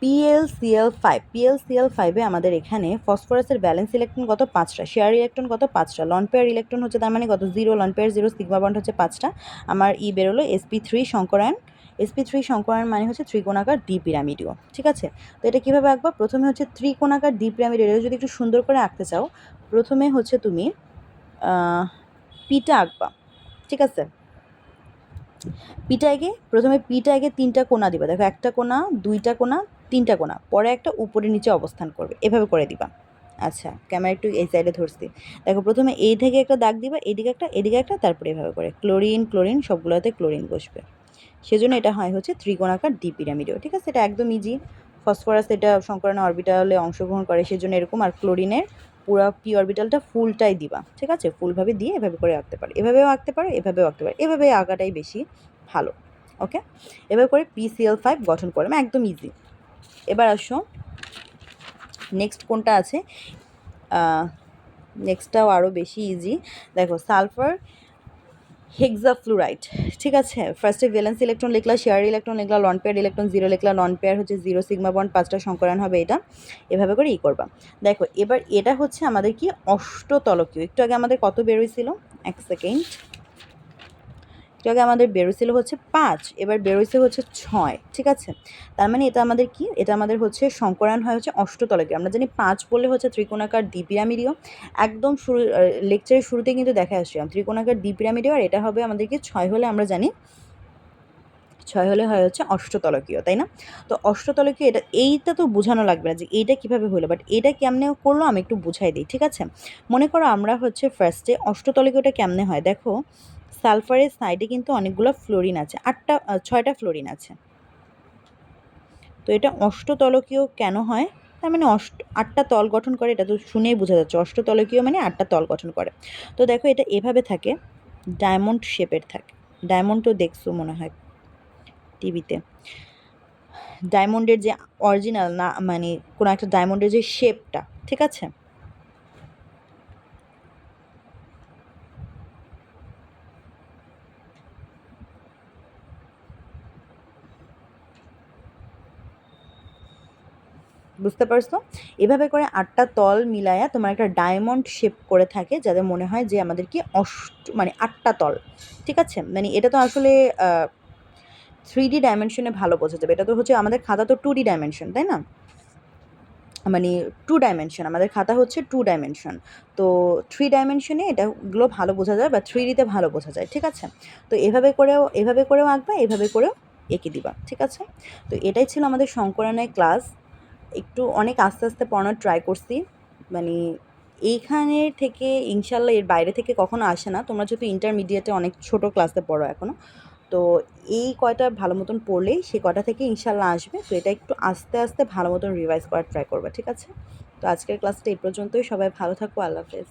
PlCl5 আমাদের এখানে ফসফরাসের ব্যালেন্স ইলেকট্রন কত? 5টা। শেয়ার ইলেকট্রন কত? 5টা। লন পেয়ার ইলেকট্রন হচ্ছে তার মানে কত? 0। লন পেয়ার 0, সিগমা বন্ড হচ্ছে 5টা। আমার বেরোলো sp3 সংকরায়ন। sp3 সংকরায়ন মানে হচ্ছে ত্রিকোণাকার দ্বিপিরামিডীয়। ঠিক আছে, তো এটা কীভাবে আঁকবা? প্রথমে হচ্ছে ত্রিকোণাকার দ্বিপিরামিডীয়, এটা যদি একটু সুন্দর করে আঁকতে চাও, প্রথমে হচ্ছে তুমি পিটা আঁকবা। ঠিক আছে, প্রথমে পিটা আগে 3টা কোণা দিবা। দেখো, একটা কোণা, 2টা কোণা, 3টা কোণা, পরে একটা উপরে নিচে অবস্থান করবে, এভাবে করে দিবা। আচ্ছা, ক্যামেরা একটু এই সাইডে ধরছি। দেখো, প্রথমে এই থেকে একটা দাগ দিবা, এদিকে একটা, এদিকে একটা, তারপরে এভাবে করে ক্লোরিন ক্লোরিন সবগুলোতে ক্লোরিন বসবে। সেজন্য এটা হয় হচ্ছে ত্রিকোণাকার দ্বিপিরামিডীয়। ঠিক আছে, এটা একদম ইজি। ফসফরাস এটা সংকরণ অরবিটালে অংশগ্রহণ করে, সেজন্য এরকম। আর ক্লোরিনের পুরো p অরবিটালটা ফুলটাই দিবা। ঠিক আছে, ফুলভাবে দিয়ে এভাবে করে আঁকতে পারো, এভাবেও আঁকতে পারো, এভাবেও আঁকতে পারো, এভাবে আঁকাটাই বেশি ভালো। ওকে, এভাবে করে PCl5 গঠন করলাম, একদম ইজি। এবার আসো নেক্সট কোনটা আছে, নেক্সটটাও আরও বেশি ইজি। দেখো, সালফার হেক্সাফ্লুরাইড। ঠিক আছে, ফার্স্টে ভ্যালেন্স ইলেকট্রন লিখলা, শেয়ার ইলেকট্রন লিখলা, লন পেয়ার ইলেকট্রন 0 লিখলা। লন পেয়ার হচ্ছে 0, সিগমা বন্ড 5টা সংকরণ হবে, এটা এভাবে করে করবা। দেখো, এবার এটা হচ্ছে আমাদের কি অষ্টতলকীয়। একটু আগে আমাদের কত বেরোইছিল? এক সেকেন্ড, একটু আগে আমাদের বেরোইছিল হচ্ছে 5, এবার বেরোইছে হচ্ছে 6। ঠিক আছে, তার মানে এটা আমাদের কি, এটা আমাদের হচ্ছে সংকরায়ন হয় হচ্ছে অষ্টতলকীয়। আমরা জানি 5 বললে হচ্ছে ত্রিকোণাকার দ্বিপিরামিডীয়। একদম শুরু লেকচারের শুরুতে কিন্তু দেখা আসছিলাম ত্রিকোণাকার দ্বিপিরামিডীয়, আর এটা হবে আমাদেরকে 6 হলে আমরা জানি 6 হলে হয় হচ্ছে অষ্টতলকীয়, তাই না? তো অষ্টতলকীয় এটা, এইটা তো বোঝানো লাগবে না যে এইটা কীভাবে হলো, বাট এটা কেমনে করলো আমি একটু বুঝাই দিই। ঠিক আছে, মনে করো আমরা হচ্ছে ফার্স্টে অষ্টতলকীয়টা কেমনে হয়, দেখো সালফারের সাইডে কিন্তু অনেকগুলো ফ্লোরিন আছে, 6টা ফ্লোরিন আছে। তো এটা অষ্টতলকীয় কেন হয়? তার মানে 8টা তল গঠন করে, এটা তো শুনেই বোঝা যাচ্ছে অষ্টতলকীয় মানে 8টা তল গঠন করে। তো দেখো, এটা এভাবে থাকে, ডায়মন্ড শেপের থাকে। ডায়মন্ড তো দেখছো মনে হয় টিভিতে, ডায়মন্ডের যে অরিজিনাল না, মানে কোনো একটা ডায়মন্ডের যে শেপটা। ঠিক আছে, বুঝতে পারছো? এভাবে করে 8টা তল মিলায়া তোমার একটা ডায়মন্ড শেপ করে থাকে, যাদের মনে হয় যে আমাদের কি মানে 8টা তল। ঠিক আছে, মানে এটা তো আসলে 3D ডাইমেনশনে ভালো বোঝা যাবে। এটা তো হচ্ছে আমাদের খাতা তো 2D ডাইমেনশন, তাই না? মানে 2 ডাইমেনশন, আমাদের খাতা হচ্ছে 2 ডাইমেনশন। তো 3 ডাইমেনশনে এটাগুলো ভালো বোঝা যায়, বা 3Dতে ভালো বোঝা যায়। ঠিক আছে, তো এভাবে করেও আঁকবা, এভাবে করেও এঁকে দিবা। ঠিক আছে, তো এটাই ছিল আমাদের সংকলনের ক্লাস। একটু অনেক আস্তে আস্তে পড়ানোর ট্রাই করছি, মানে এইখানের থেকে ইনশাল্লাহ এর বাইরে থেকে কখনো আসে না। তোমরা যেহেতু ইন্টারমিডিয়েটে অনেক ছোট ক্লাসে পড়ো এখনও, তো এই কয়টা ভালো মতন পড়লেই সে কয়টা থেকে ইনশাল্লাহ আসবে। তো এটা একটু আস্তে আস্তে ভালো মতন রিভাইজ করার ট্রাই করবে। ঠিক আছে, তো আজকের ক্লাসটা এই পর্যন্তই। সবাই ভালো থাকো, আল্লাহ হাফেজ।